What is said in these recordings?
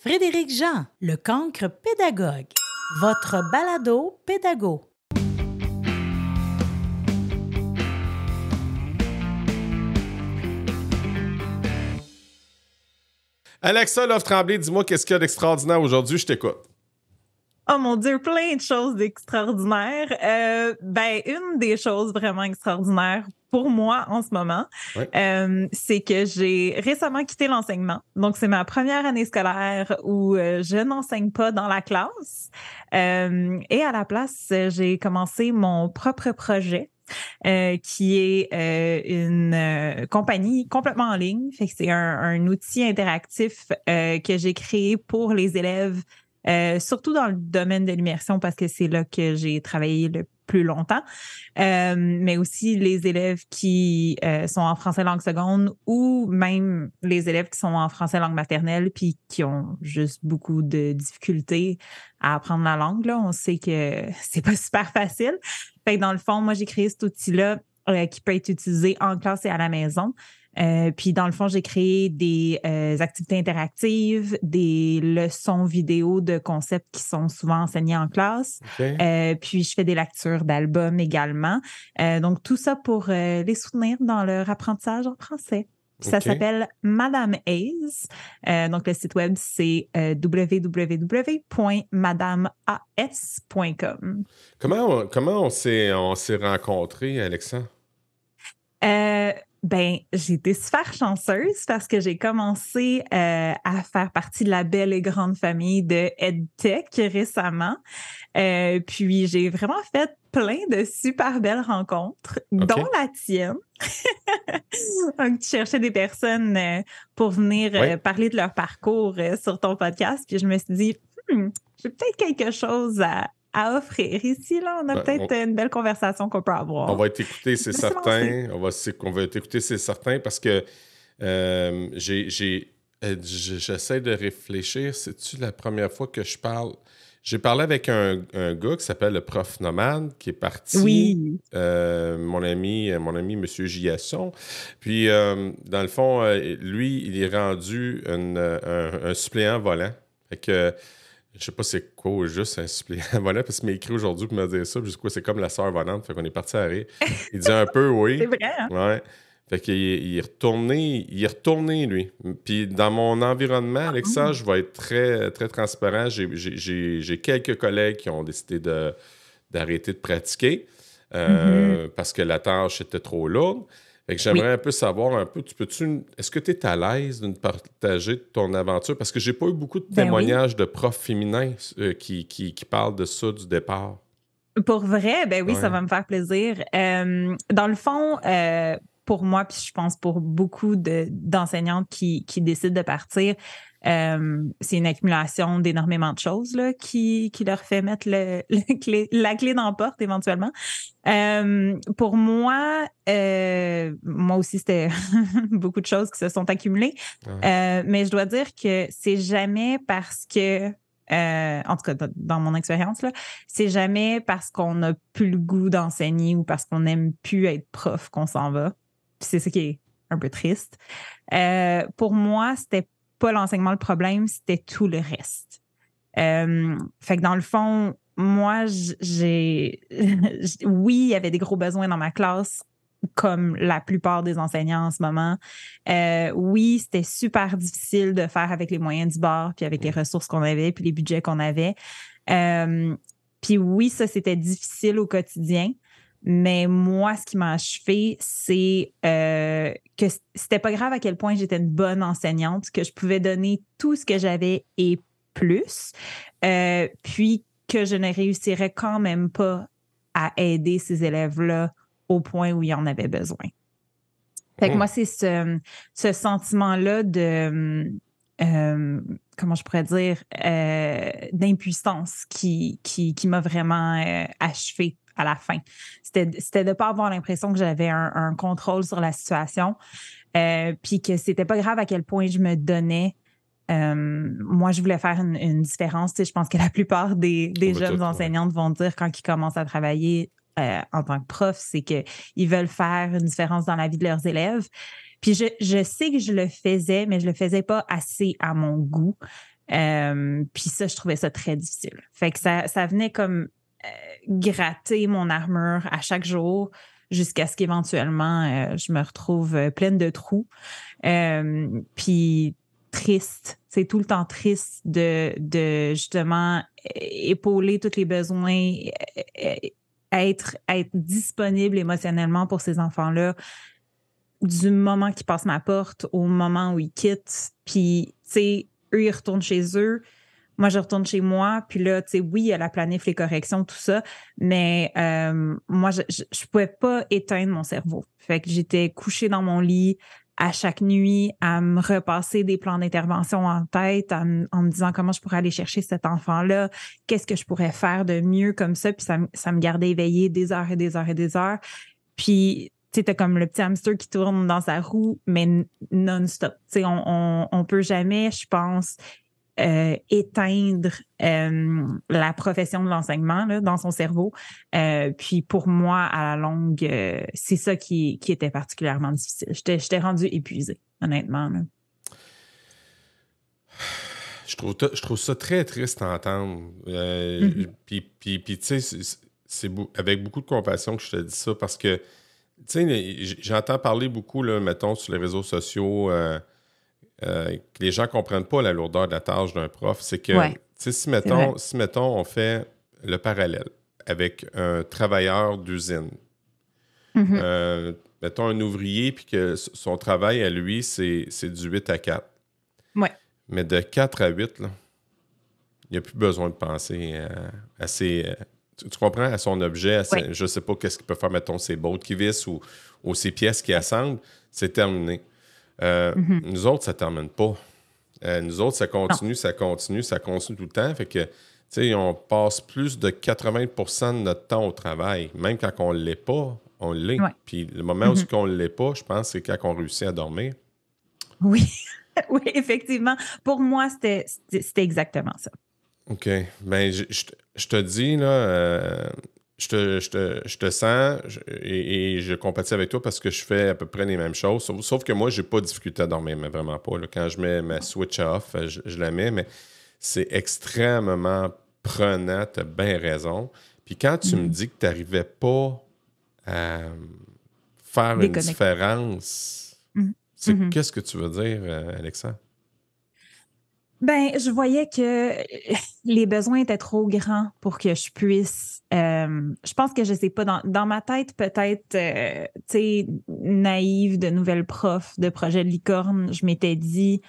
Frédéric Jean, le cancre pédagogue. Votre balado pédago. Alexa Love-Tremblay, dis-moi qu'est-ce qu'il y a d'extraordinaire aujourd'hui, je t'écoute. Oh mon Dieu, plein de choses d'extraordinaires. Une des choses vraiment extraordinaires pour moi en ce moment, c'est que j'ai récemment quitté l'enseignement. Donc, c'est ma première année scolaire où je n'enseigne pas dans la classe. Et à la place, j'ai commencé mon propre projet. Qui est une compagnie complètement en ligne. Fait que c'est un outil interactif que j'ai créé pour les élèves, surtout dans le domaine de l'immersion parce que c'est là que j'ai travaillé le plus longtemps, mais aussi les élèves qui sont en français langue seconde ou même les élèves qui sont en français langue maternelle puis qui ont juste beaucoup de difficultés à apprendre la langue. Là. On sait que c'est pas super facile. Fait que dans le fond, moi, j'ai créé cet outil-là qui peut être utilisé en classe et à la maison. Puis dans le fond, j'ai créé des activités interactives, des leçons vidéo de concepts qui sont souvent enseignés en classe. Okay. Puis je fais des lectures d'albums également. Donc tout ça pour les soutenir dans leur apprentissage en français. Puis ça s'appelle Madame Aise. Donc le site web, c'est www.madameas.com. Comment on s'est rencontrés, Alexa? J'ai été super chanceuse parce que j'ai commencé à faire partie de la belle et grande famille de EdTech récemment. Puis j'ai vraiment fait plein de super belles rencontres, dont la tienne. Donc, tu cherchais des personnes pour venir parler de leur parcours sur ton podcast. Puis je me suis dit, j'ai peut-être quelque chose à offrir ici. Là, on a peut-être une belle conversation qu'on peut avoir. On va t'écouter, c'est certain. On va t'écouter, c'est certain, parce que j'essaie de réfléchir. C'est-tu la première fois que je parle? J'ai parlé avec un gars qui s'appelle le prof Nomade, qui est parti. Oui. Mon ami M. Giasson. Puis, dans le fond, lui, il est rendu un suppléant volant. Fait que je sais pas c'est quoi juste un suppléant volant, parce qu'il m'a écrit aujourd'hui pour me dire ça. Puis, c'est comme la sœur volante. Fait qu'on est parti à rire. Il dit un peu oui. C'est vrai, hein? Ouais. Fait qu'il est retourné, lui. Puis dans mon environnement, Alexa, je vais être très, très transparent. J'ai quelques collègues qui ont décidé d'arrêter de pratiquer parce que la tâche était trop lourde. Fait que j'aimerais un peu savoir est-ce que tu es à l'aise de nous partager ton aventure? Parce que j'ai pas eu beaucoup de témoignages de profs féminins qui parlent de ça du départ. Pour vrai, ça va me faire plaisir. Dans le fond, pour moi, puis je pense pour beaucoup d'enseignantes qui décident de partir, c'est une accumulation d'énormément de choses là, qui leur fait mettre la clé dans la porte éventuellement. Pour moi aussi, c'était beaucoup de choses qui se sont accumulées. Mais je dois dire que c'est jamais parce que en tout cas, dans mon expérience, là, c'est jamais parce qu'on n'a plus le goût d'enseigner ou parce qu'on n'aime plus être prof qu'on s'en va. Puis c'est ça qui est un peu triste. Pour moi, c'était pas l'enseignement le problème, c'était tout le reste. Fait que dans le fond, moi, oui, il y avait des gros besoins dans ma classe, comme la plupart des enseignants en ce moment. Oui, c'était super difficile de faire avec les moyens du bord, puis avec les ressources qu'on avait, puis les budgets qu'on avait. Puis oui, ça, c'était difficile au quotidien. Mais moi, ce qui m'a achevé, c'est que c'était pas grave à quel point j'étais une bonne enseignante, que je pouvais donner tout ce que j'avais et plus, puis que je ne réussirais quand même pas à aider ces élèves-là au point où ils en avaient besoin. Fait que moi, c'est ce sentiment-là de, comment je pourrais dire, d'impuissance qui m'a vraiment achevée à la fin. C'était de ne pas avoir l'impression que j'avais un contrôle sur la situation, puis que c'était pas grave à quel point je me donnais. Moi, je voulais faire une différence. Tu sais, je pense que la plupart des jeunes enseignantes vont dire quand ils commencent à travailler en tant que prof, c'est qu'ils veulent faire une différence dans la vie de leurs élèves. Puis je sais que je le faisais, mais je le faisais pas assez à mon goût. Puis ça, je trouvais ça très difficile. Fait que ça venait comme gratter mon armure à chaque jour jusqu'à ce qu'éventuellement, je me retrouve pleine de trous. Puis triste. C'est tout le temps triste de justement épauler tous les besoins, être disponible émotionnellement pour ces enfants-là du moment qu'ils passent ma porte au moment où ils quittent. Puis, tu sais, eux, ils retournent chez eux. Moi, je retourne chez moi. Puis là, tu sais, oui, il y a la planif, les corrections, tout ça. Mais moi, je pouvais pas éteindre mon cerveau. Fait que j'étais couchée dans mon lit à chaque nuit à me repasser des plans d'intervention en tête, en me disant comment je pourrais aller chercher cet enfant-là, qu'est-ce que je pourrais faire de mieux comme ça. Puis ça me gardait éveillée des heures et des heures et des heures. Puis, tu sais, t'as comme le petit hamster qui tourne dans sa roue, mais non-stop. Tu sais, on peut jamais, je pense, éteindre la profession de l'enseignement là, dans son cerveau. Puis pour moi, à la longue, c'est ça qui était particulièrement difficile. J'étais rendue épuisée, honnêtement. Là. Je trouve ça très triste à entendre. Puis tu sais, c'est avec beaucoup de compassion que je te dis ça parce que, tu sais, j'entends parler beaucoup, là, mettons, sur les réseaux sociaux, que les gens ne comprennent pas la lourdeur de la tâche d'un prof. C'est que, tu sais, si mettons, on fait le parallèle avec un travailleur d'usine, mettons un ouvrier, puis que son travail à lui, c'est du 8 à 4. Ouais. Mais de 4 à 8, là, il n'y a plus besoin de penser à ses... tu comprends? À son objet, je ne sais pas qu'est-ce qu'il peut faire, mettons, ses bottes qui vissent ou ses pièces qui assemblent. C'est terminé. Nous autres, ça ne termine pas. Nous autres, ça continue tout le temps. Fait que, tu sais, on passe plus de 80% de notre temps au travail. Même quand on ne l'est pas, on l'est. Ouais. Puis le moment où on ne l'est pas, je pense, c'est quand on réussit à dormir. Oui, oui, effectivement. Pour moi, c'était exactement ça. OK. Ben, je te dis, là, je te sens et je compatis avec toi parce que je fais à peu près les mêmes choses. Sauf que moi, j'ai pas de difficulté à dormir, mais vraiment pas. Là. Quand je mets ma switch off, je la mets, mais c'est extrêmement prenant. Tu as bien raison. Puis quand tu me dis que tu n'arrivais pas à faire une différence, qu'est-ce que tu veux dire, Alexa? Ben, je voyais que les besoins étaient trop grands pour que je puisse. Je pense que je sais pas, dans ma tête, peut-être, tu sais, naïve de nouvelle prof de projet de licorne, je m'étais dit,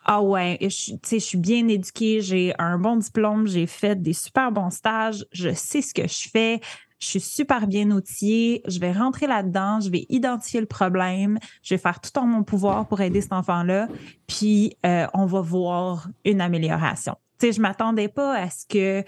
ah ouais, tu sais, je suis bien éduquée, j'ai un bon diplôme, j'ai fait des super bons stages, je sais ce que je fais. Je suis super bien outillée. Je vais rentrer là-dedans. Je vais identifier le problème. Je vais faire tout en mon pouvoir pour aider cet enfant-là. Puis, on va voir une amélioration. Tu sais, je m'attendais pas à ce que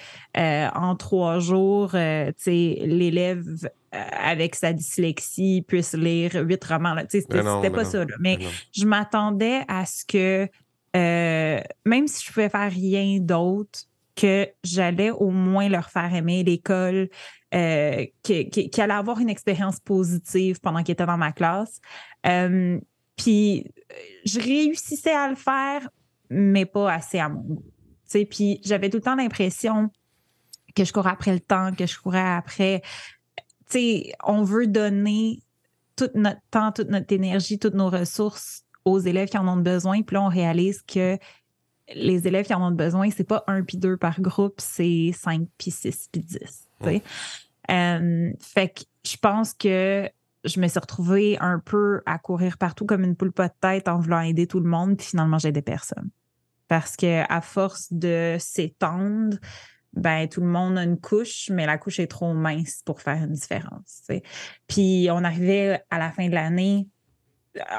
en 3 jours, tu sais, l'élève avec sa dyslexie puisse lire 8 romans. Tu sais, c'était pas ça. Là. Mais je m'attendais à ce que, même si je pouvais faire rien d'autre, que j'allais au moins leur faire aimer l'école, qui allait avoir une expérience positive pendant qu'ils étaient dans ma classe. Puis, je réussissais à le faire, mais pas assez à mon goût. Puis, j'avais tout le temps l'impression que je courais après le temps, que je courais après... Tu sais, on veut donner tout notre temps, toute notre énergie, toutes nos ressources aux élèves qui en ont besoin. Puis là, on réalise que les élèves qui en ont besoin, c'est pas 1 puis 2 par groupe, c'est 5 puis 6 puis 10. Fait que je pense que je me suis retrouvée un peu à courir partout comme une poule pas de tête en voulant aider tout le monde, puis finalement, j'aidais personne. Parce qu'à force de s'étendre, ben tout le monde a une couche, mais la couche est trop mince pour faire une différence. T'sais. Puis on arrivait à la fin de l'année,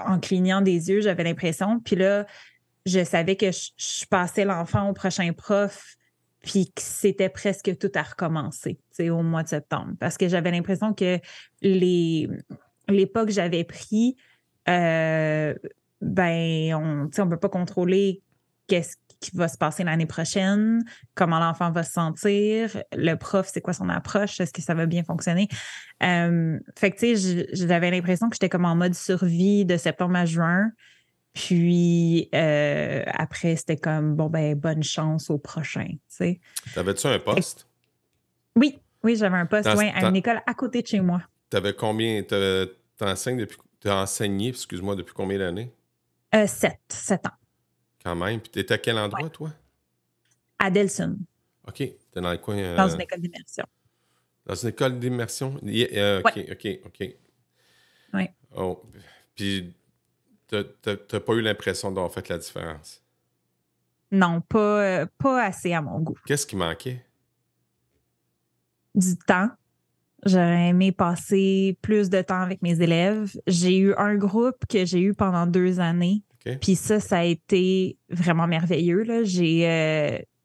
en clignant des yeux, j'avais l'impression, puis là, je savais que je passais l'enfant au prochain prof, puis que c'était presque tout à recommencer, au mois de septembre. Parce que j'avais l'impression que les pas que j'avais pris, ben, on ne peut pas contrôler qu'est-ce qui va se passer l'année prochaine, comment l'enfant va se sentir, le prof, c'est quoi son approche, est-ce que ça va bien fonctionner? Fait que, tu sais, j'avais l'impression que j'étais comme en mode survie de septembre à juin. Puis après, c'était comme, bon, ben, bonne chance au prochain, tu sais. T'avais-tu un poste? Oui, j'avais un poste, à une école à côté de chez moi. T'avais combien? T'as enseigné, excuse-moi, depuis combien d'années? 7 ans. Quand même. Puis t'étais à quel endroit, toi? À Delson. OK. T'es dans le coin... Dans une école d'immersion. Dans une école d'immersion? OK. Oui. Oh. Puis t'as pas eu l'impression d'avoir fait la différence? Non, pas assez à mon goût. Qu'est-ce qui manquait? Du temps. J'aurais aimé passer plus de temps avec mes élèves. J'ai eu un groupe que j'ai eu pendant 2 années. Okay. Puis ça a été vraiment merveilleux, là.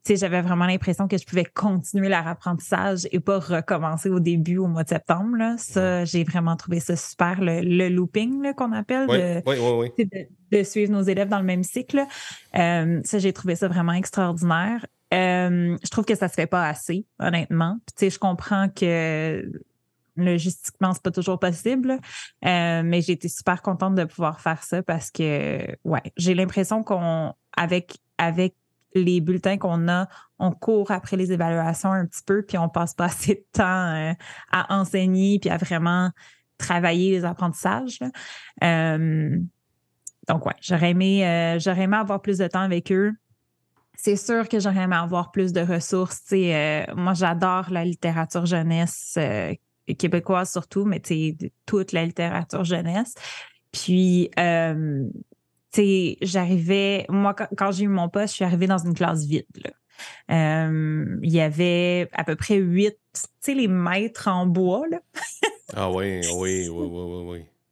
J'avais vraiment l'impression que je pouvais continuer leur apprentissage et pas recommencer au début, au mois de septembre, là. Ça, j'ai vraiment trouvé ça super, le looping, là, qu'on appelle, de suivre nos élèves dans le même cycle. Ça, j'ai trouvé ça vraiment extraordinaire. Je trouve que ça se fait pas assez, honnêtement. Puis, je comprends que logistiquement, c'est pas toujours possible, mais j'ai été super contente de pouvoir faire ça parce que, j'ai l'impression avec les bulletins qu'on a, on court après les évaluations un petit peu, puis on passe pas assez de temps à enseigner puis à vraiment travailler les apprentissages. Donc, j'aurais aimé avoir plus de temps avec eux. C'est sûr que j'aurais aimé avoir plus de ressources. Moi, j'adore la littérature jeunesse québécoise surtout, mais toute la littérature jeunesse. Puis, j'arrivais... Moi, quand j'ai eu mon poste, je suis arrivée dans une classe vide, là. Il y avait à peu près 8, les maîtres en bois, là. Ah oui.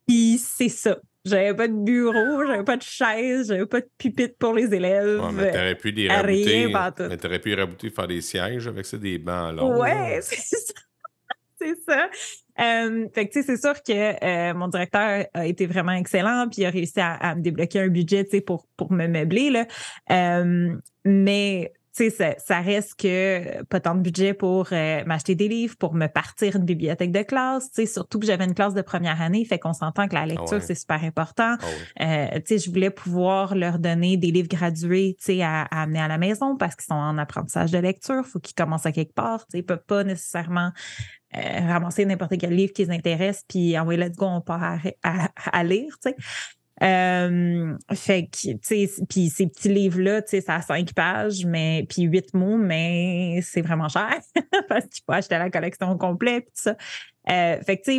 Puis c'est ça. J'avais pas de bureau, j'avais pas de chaise, j'avais pas de pupitre pour les élèves. Ouais, mais t'aurais pu les rabouter. Mais t'aurais pu les rabouter, faire des sièges avec ça, des bancs longs. Ouais, c'est ça. C'est ça. Fait que, c'est sûr que mon directeur a été vraiment excellent, puis il a réussi à me débloquer un budget, pour me meubler, là. Mais, ça reste que pas tant de budget pour m'acheter des livres, pour me partir une bibliothèque de classe, surtout que j'avais une classe de première année, fait qu'on s'entend que la lecture, c'est super important. Je voulais pouvoir leur donner des livres gradués, à amener à la maison parce qu'ils sont en apprentissage de lecture, faut qu'ils commencent à quelque part, ils peuvent pas nécessairement ramasser n'importe quel livre qui les intéresse, puis let's go, on part à lire, tu sais. Fait que, puis ces petits livres-là, ça a 5 pages, puis 8 mots, mais c'est vraiment cher parce qu'il faut acheter la collection au complet, puis tout ça. Fait que,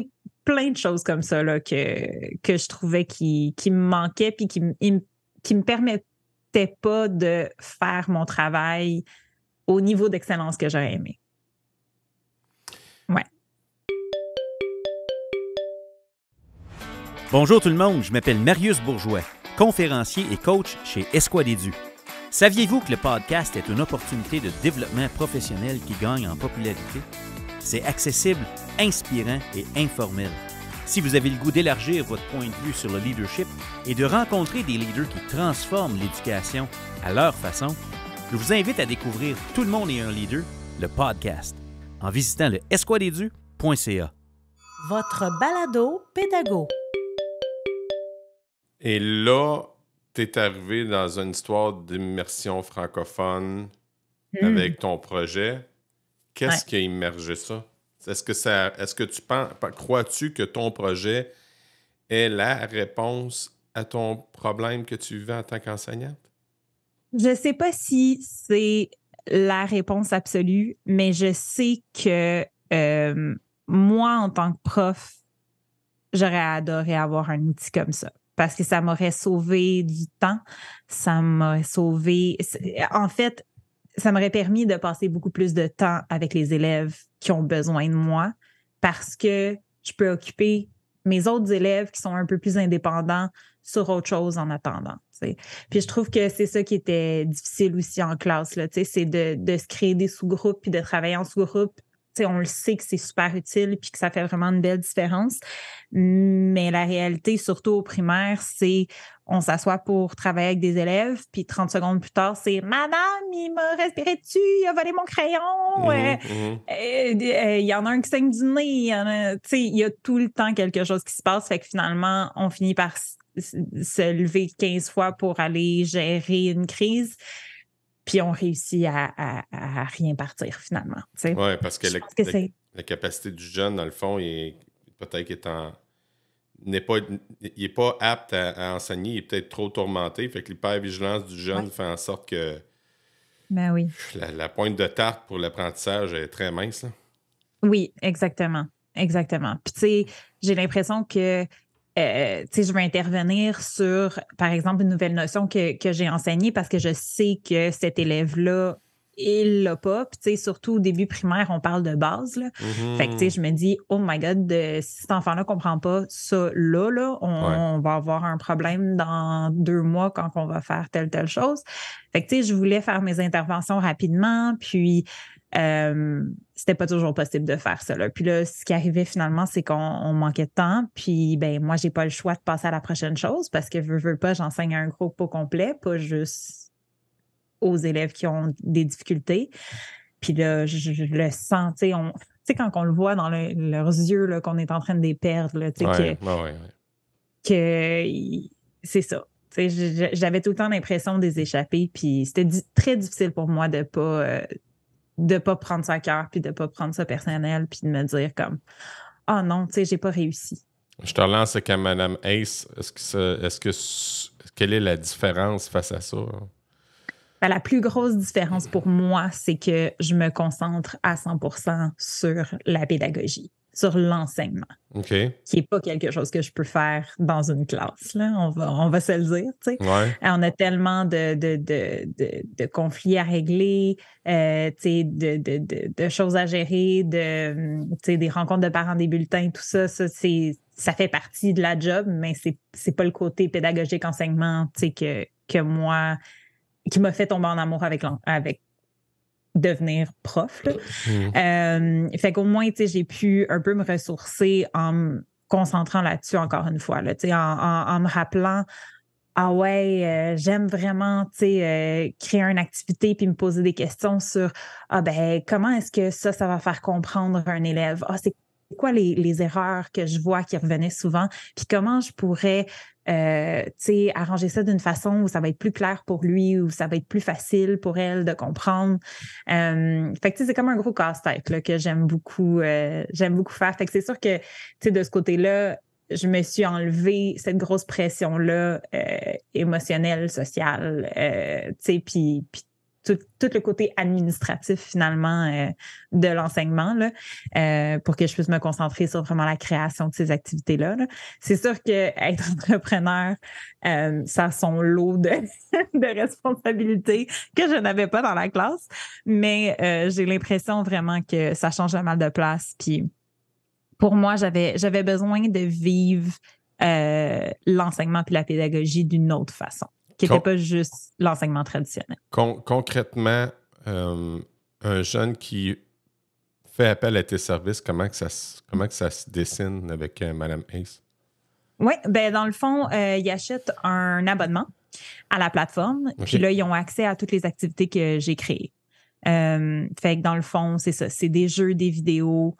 plein de choses comme ça, là, que je trouvais qui me manquaient, puis qui me permettaient pas de faire mon travail au niveau d'excellence que j'aurais aimé. Ouais. Bonjour tout le monde, je m'appelle Marius Bourgeois, conférencier et coach chez Esquadédu. Saviez-vous que le podcast est une opportunité de développement professionnel qui gagne en popularité? C'est accessible, inspirant et informel. Si vous avez le goût d'élargir votre point de vue sur le leadership et de rencontrer des leaders qui transforment l'éducation à leur façon, je vous invite à découvrir Tout le monde est un leader, le podcast, en visitant le esquadédu.ca. Votre balado pédago. Et là, t'es arrivé dans une histoire d'immersion francophone avec ton projet. Qu'est-ce qui a immergé ça? Est-ce que tu crois-tu que ton projet est la réponse à ton problème que tu vivais en tant qu'enseignante? Je ne sais pas si c'est la réponse absolue, mais je sais que moi, en tant que prof, j'aurais adoré avoir un outil comme ça. Parce que ça m'aurait sauvé du temps, ça m'aurait sauvé... En fait, ça m'aurait permis de passer beaucoup plus de temps avec les élèves qui ont besoin de moi parce que je peux occuper mes autres élèves qui sont un peu plus indépendants sur autre chose en attendant. T'sais. Puis je trouve que c'est ça qui était difficile aussi en classe, là, c'est de se créer des sous-groupes puis de travailler en sous-groupe. T'sais, on le sait que c'est super utile puis que ça fait vraiment une belle différence. Mais la réalité, surtout au primaire, c'est on s'assoit pour travailler avec des élèves, puis 30 secondes plus tard, c'est « Madame, il m'a respiré dessus, il a volé mon crayon. Il y en a un qui saigne du nez. Il y a tout le temps quelque chose qui se passe. » Fait que finalement, on finit par se lever 15 fois pour aller gérer une crise, puis on réussit à rien partir finalement. Oui, parce que, que la capacité du jeune, dans le fond, peut-être qu'il n'est pas apte à enseigner, il est peut-être trop tourmenté. Fait que l'hypervigilance du jeune fait en sorte que oui. la pointe de tarte pour l'apprentissage est très mince. Là. Oui, exactement. Exactement. Puis, tu sais, j'ai l'impression que je veux intervenir sur, par exemple, une nouvelle notion que j'ai enseignée parce que je sais que cet élève-là, il l'a pas. Puis, tu sais, surtout au début primaire, on parle de base. Là. Fait que, tu sais, je me dis, oh my God, si cet enfant-là comprend pas ça là, on va avoir un problème dans 2 mois quand on va faire telle chose. Fait que, tu sais, je voulais faire mes interventions rapidement, puis c'était pas toujours possible de faire ça. Là. Puis là, ce qui arrivait finalement, c'est qu'on manquait de temps. Puis, ben moi, j'ai pas le choix de passer à la prochaine chose parce que veux pas, j'enseigne à un groupe au complet, pas juste aux élèves qui ont des difficultés. Puis là, je le sens, tu sais, quand on le voit dans leurs yeux, là, qu'on est en train de les perdre, là, tu sais, que c'est ça. J'avais tout le temps l'impression de les échapper, puis c'était très difficile pour moi de pas prendre ça à cœur, puis de pas prendre ça personnel, puis de me dire comme « Ah non, tu sais, j'ai pas réussi. » Je te relance avec Mme Ace. Quelle est la différence face à ça? Ben, la plus grosse différence pour moi, c'est que je me concentre à 100% sur la pédagogie, sur l'enseignement, qui n'est pas quelque chose que je peux faire dans une classe. Là. On va se le dire. On a tellement de conflits à régler, de choses à gérer, des rencontres de parents, des bulletins, tout ça, ça fait partie de la job, mais c'est pas le côté pédagogique, enseignement que moi, qui m'a fait tomber en amour avec devenir prof. Fait qu'au moins, j'ai pu un peu me ressourcer en me concentrant là-dessus encore une fois, là, en me rappelant ah ouais, j'aime vraiment créer une activité puis me poser des questions sur comment est-ce que ça va faire comprendre un élève? C'est quoi les erreurs que je vois qui revenaient souvent? Puis comment je pourrais arranger ça d'une façon où ça va être plus clair pour lui, où ça va être plus facile pour elle de comprendre. Fait que c'est comme un gros casse-tête là, que j'aime beaucoup faire. Fait que c'est sûr que de ce côté-là, je me suis enlevé cette grosse pression-là émotionnelle, sociale, puis tout le côté administratif, finalement, de l'enseignement, là, pour que je puisse me concentrer sur vraiment la création de ces activités-là. Là. C'est sûr qu'être entrepreneur, ça a son lot de responsabilités que je n'avais pas dans la classe, mais j'ai l'impression vraiment que ça change pas mal de place. Puis pour moi, j'avais besoin de vivre l'enseignement puis la pédagogie d'une autre façon, qui n'était pas juste l'enseignement traditionnel. Concrètement, un jeune qui fait appel à tes services, comment que ça se dessine avec Mme Ace? Oui, ben dans le fond, ils achètent un abonnement à la plateforme, puis là, ils ont accès à toutes les activités que j'ai créées. Fait que dans le fond, c'est ça, c'est des jeux, des vidéos,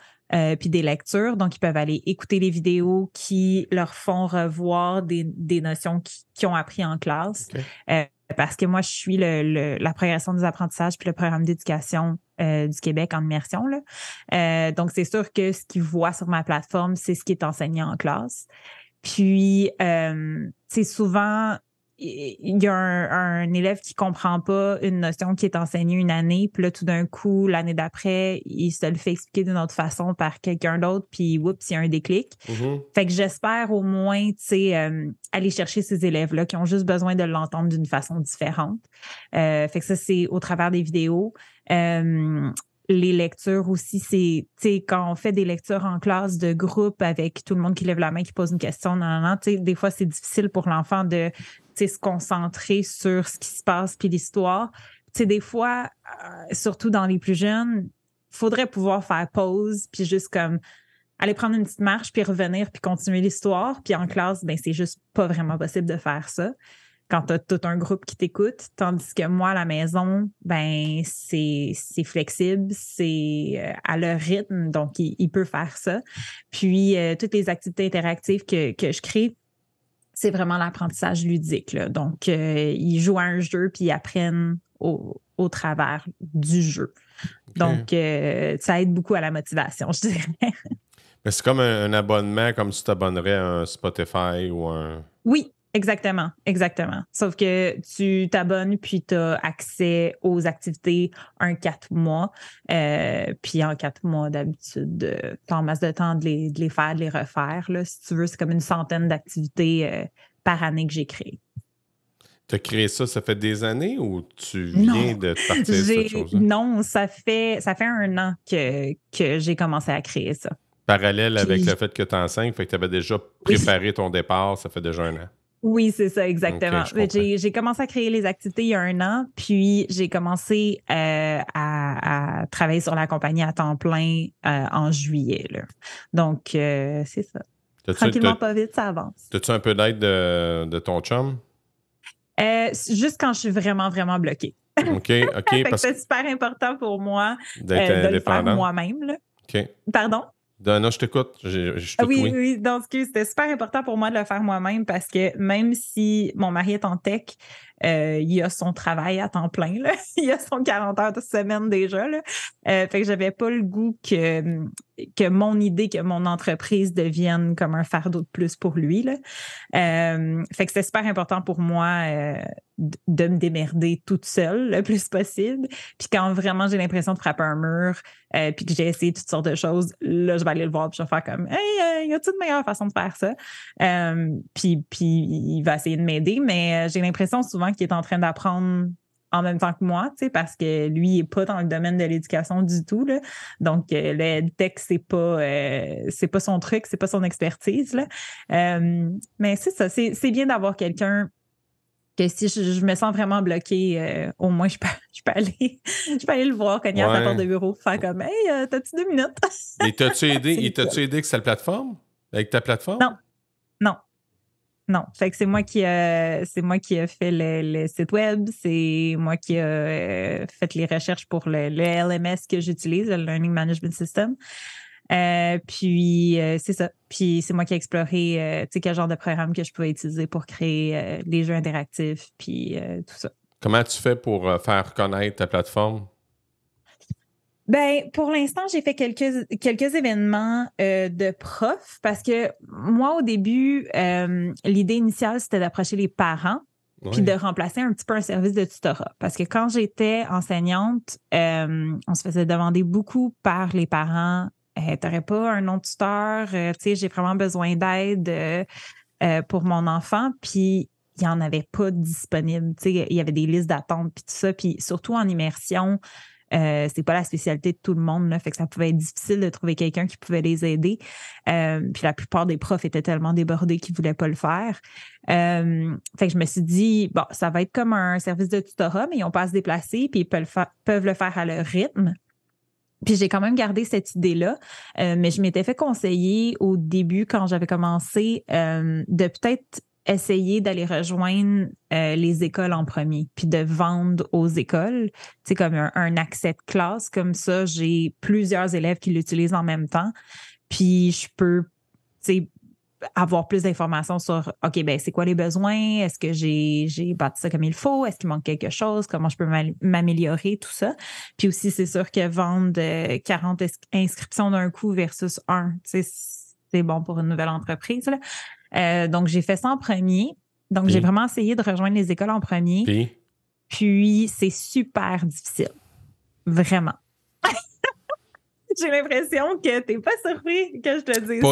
puis des lectures. Donc, ils peuvent aller écouter les vidéos qui leur font revoir des notions qu'ils ont appris en classe. Parce que moi, je suis la progression des apprentissages puis le programme d'éducation du Québec en immersion. Là. Donc, c'est sûr que ce qu'ils voient sur ma plateforme, c'est ce qui est enseigné en classe. Puis, c'est souvent... Il y a un élève qui comprend pas une notion qui est enseignée une année, puis là, tout d'un coup, l'année d'après, il se le fait expliquer d'une autre façon par quelqu'un d'autre, puis oups, il y a un déclic. Fait que j'espère au moins, aller chercher ces élèves-là qui ont juste besoin de l'entendre d'une façon différente. Fait que ça, c'est au travers des vidéos. Les lectures aussi, c'est, quand on fait des lectures en classe de groupe avec tout le monde qui lève la main, qui pose une question, des fois, c'est difficile pour l'enfant de se concentrer sur ce qui se passe puis l'histoire. Des fois, surtout dans les plus jeunes, il faudrait pouvoir faire pause puis juste comme aller prendre une petite marche puis revenir puis continuer l'histoire. Puis en classe, ben c'est juste pas vraiment possible de faire ça quand tu as tout un groupe qui t'écoute, tandis que moi, à la maison, ben c'est flexible, c'est à leur rythme, donc il peut faire ça. Puis, toutes les activités interactives que je crée, c'est vraiment l'apprentissage ludique, là. Donc, ils jouent à un jeu puis ils apprennent au travers du jeu. Okay. Donc, ça aide beaucoup à la motivation, je dirais. Mais c'est comme un abonnement, comme si tu t'abonnerais à un Spotify ou un... Oui, exactement. Sauf que tu t'abonnes puis tu as accès aux activités 4 mois. Puis en 4 mois, d'habitude, tu as en masse de temps de les faire, de les refaire. Là. Si tu veux, c'est comme une centaine d'activités par année que j'ai créées. Tu as créé ça fait des années ou tu viens de partir de cette chose-là? Non, ça fait 1 an que j'ai commencé à créer ça. Parallèle avec le fait que tu enseignes, fait que tu avais déjà préparé ton départ, ça fait déjà 1 an. Oui, c'est ça, exactement. Okay, j'ai commencé à créer les activités il y a 1 an, puis j'ai commencé à travailler sur la compagnie à temps plein en juillet. Là. Donc, c'est ça. Tranquillement, pas vite, ça avance. As-tu un peu d'aide de ton chum? Juste quand je suis vraiment, vraiment bloquée. OK. C'est super important pour moi de le faire moi-même. Là. OK. Pardon? Non, je t'écoute. Oui. Donc, c'était super important pour moi de le faire moi-même parce que même si mon mari est en tech, il a son travail à temps plein. Là. Il a son 40 heures de semaine déjà. Là. Fait que j'avais pas le goût que mon idée, que mon entreprise devienne comme un fardeau de plus pour lui. Là. Fait que c'était super important pour moi de me démerder toute seule le plus possible. Puis quand vraiment j'ai l'impression de frapper un mur puis que j'ai essayé toutes sortes de choses, là, je vais aller le voir puis je vais faire comme « Hey, y a-t-il une meilleure façon de faire ça? » Puis il va essayer de m'aider, mais j'ai l'impression souvent qu'il est en train d'apprendre en même temps que moi, tu sais, parce que lui, il n'est pas dans le domaine de l'éducation du tout, là. Donc, le EdTech, c'est pas son truc, c'est pas son expertise, là. Mais c'est ça, c'est bien d'avoir quelqu'un que si je me sens vraiment bloquée, au moins, je peux aller le voir, cogner à sa porte de bureau, faire comme « Hey, t'as-tu 2 minutes? » Et t'as-tu aidé avec sa plateforme? Avec ta plateforme? Non. Fait que c'est moi qui ai fait le site web, c'est moi qui ai fait les recherches pour le LMS que j'utilise, le Learning Management System. Puis c'est ça. Puis c'est moi qui ai exploré quel genre de programme que je pouvais utiliser pour créer les jeux interactifs, puis tout ça. Comment tu fais pour faire connaître ta plateforme? Ben, pour l'instant, j'ai fait quelques événements de profs parce que moi, au début, l'idée initiale, c'était d'approcher les parents puis de remplacer un petit peu un service de tutorat. Parce que quand j'étais enseignante, on se faisait demander beaucoup par les parents « T'aurais pas un nom de tuteur? Tu sais, j'ai vraiment besoin d'aide pour mon enfant. » Puis il n'y en avait pas disponible. Tu sais, il y avait des listes d'attente puis tout ça. Puis surtout en immersion, c'est pas la spécialité de tout le monde, là, fait que ça pouvait être difficile de trouver quelqu'un qui pouvait les aider. Puis la plupart des profs étaient tellement débordés qu'ils voulaient pas le faire. Fait que je me suis dit, bon, ça va être comme un service de tutorat, mais ils n'ont pas à se déplacer, puis ils peuvent le faire à leur rythme. Puis j'ai quand même gardé cette idée-là, mais je m'étais fait conseiller au début, quand j'avais commencé, de peut-être essayer d'aller rejoindre les écoles en premier, puis de vendre aux écoles, tu sais, comme un accès de classe. Comme ça, j'ai plusieurs élèves qui l'utilisent en même temps, puis je peux, tu sais, avoir plus d'informations sur, OK, ben c'est quoi les besoins? Est-ce que j'ai bâti ça comme il faut? Est-ce qu'il manque quelque chose? Comment je peux m'améliorer? Tout ça. Puis aussi, c'est sûr que vendre 40 inscriptions d'un coup versus 1, tu sais, c'est bon pour une nouvelle entreprise, là. Donc, j'ai fait ça en premier. Donc, j'ai vraiment essayé de rejoindre les écoles en premier. Puis, c'est super difficile. Vraiment. J'ai l'impression que t'es pas surpris que je te dise ça.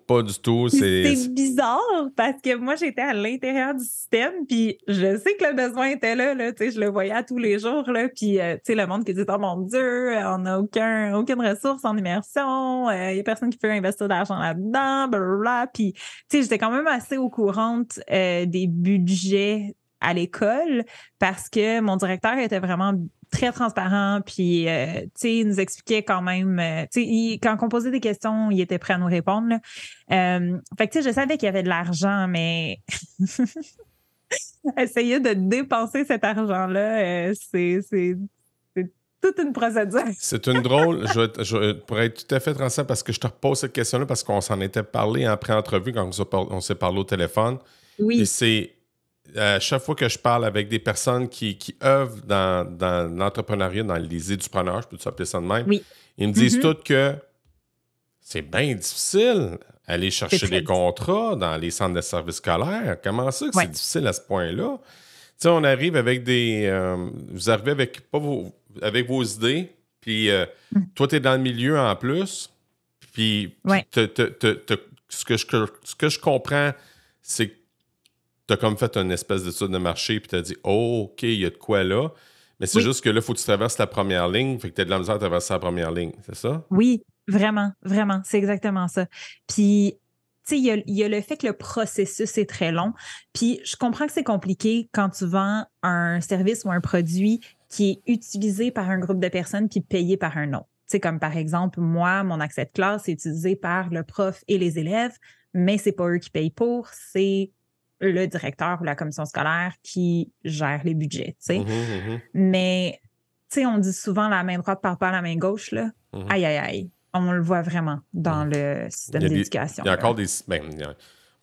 Pas du tout. C'est bizarre parce que moi, j'étais à l'intérieur du système, puis je sais que le besoin était là, tu sais, je le voyais à tous les jours, là, puis tu sais, le monde qui dit « Oh mon Dieu, on n'a aucune ressource en immersion, il y a personne qui peut investir d'argent là-dedans, blablabla. » Puis, tu sais, j'étais quand même assez au courant des budgets à l'école parce que mon directeur était vraiment très transparent, puis tu sais, il nous expliquait quand même, tu sais, quand on posait des questions, il était prêt à nous répondre, là. Fait que tu sais, je savais qu'il y avait de l'argent, mais essayer de dépenser cet argent-là, c'est toute une procédure. C'est une drôle, pour être tout à fait transparent, parce que je te repose cette question-là, parce qu'on s'en était parlé en pré-entrevue quand on s'est parlé au téléphone. Et c'est à chaque fois que je parle avec des personnes qui œuvrent dans l'entrepreneuriat, dans les édupreneurs, je peux appeler ça de même, ils me disent tous que c'est bien difficile aller chercher des contrats dans les centres de services scolaires. Comment ça que c'est difficile à ce point-là? Tu sais, on arrive avec vous arrivez avec vos idées, puis toi, tu es dans le milieu en plus, puis ce que je comprends, c'est que tu as comme fait une espèce d'étude de marché, puis tu as dit, oh, OK, il y a de quoi là. Mais c'est juste que là, il faut que tu traverses la première ligne, fait que tu as de la misère à traverser la première ligne, c'est ça? Oui, vraiment, vraiment, c'est exactement ça. Puis, tu sais, il y a le fait que le processus est très long. Puis, je comprends que c'est compliqué quand tu vends un service ou un produit qui est utilisé par un groupe de personnes puis payé par un autre. Tu sais, comme par exemple, moi, mon accès de classe est utilisé par le prof et les élèves, mais c'est pas eux qui payent pour, c'est le directeur ou la commission scolaire qui gère les budgets, tu sais. Mais, tu sais, on dit souvent la main droite parle pas à la main gauche, là. Aïe, aïe, aïe. On le voit vraiment dans le système d'éducation. Il y a encore des...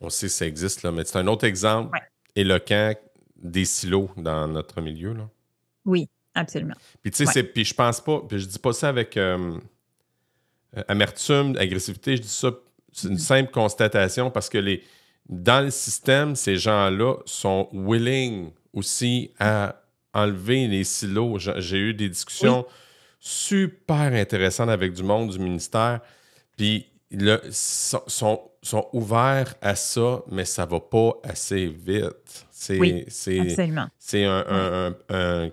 on sait que ça existe, là, mais c'est un autre exemple éloquent des silos dans notre milieu, là. Oui, absolument. Puis, tu sais, puis je pense pas... Puis je dis pas ça avec amertume, agressivité. Je dis ça, c'est une simple constatation parce que dans le système, ces gens-là sont willing aussi à enlever les silos. J'ai eu des discussions super intéressantes avec du monde du ministère, puis sont ouverts à ça, mais ça va pas assez vite. Absolument. C'est un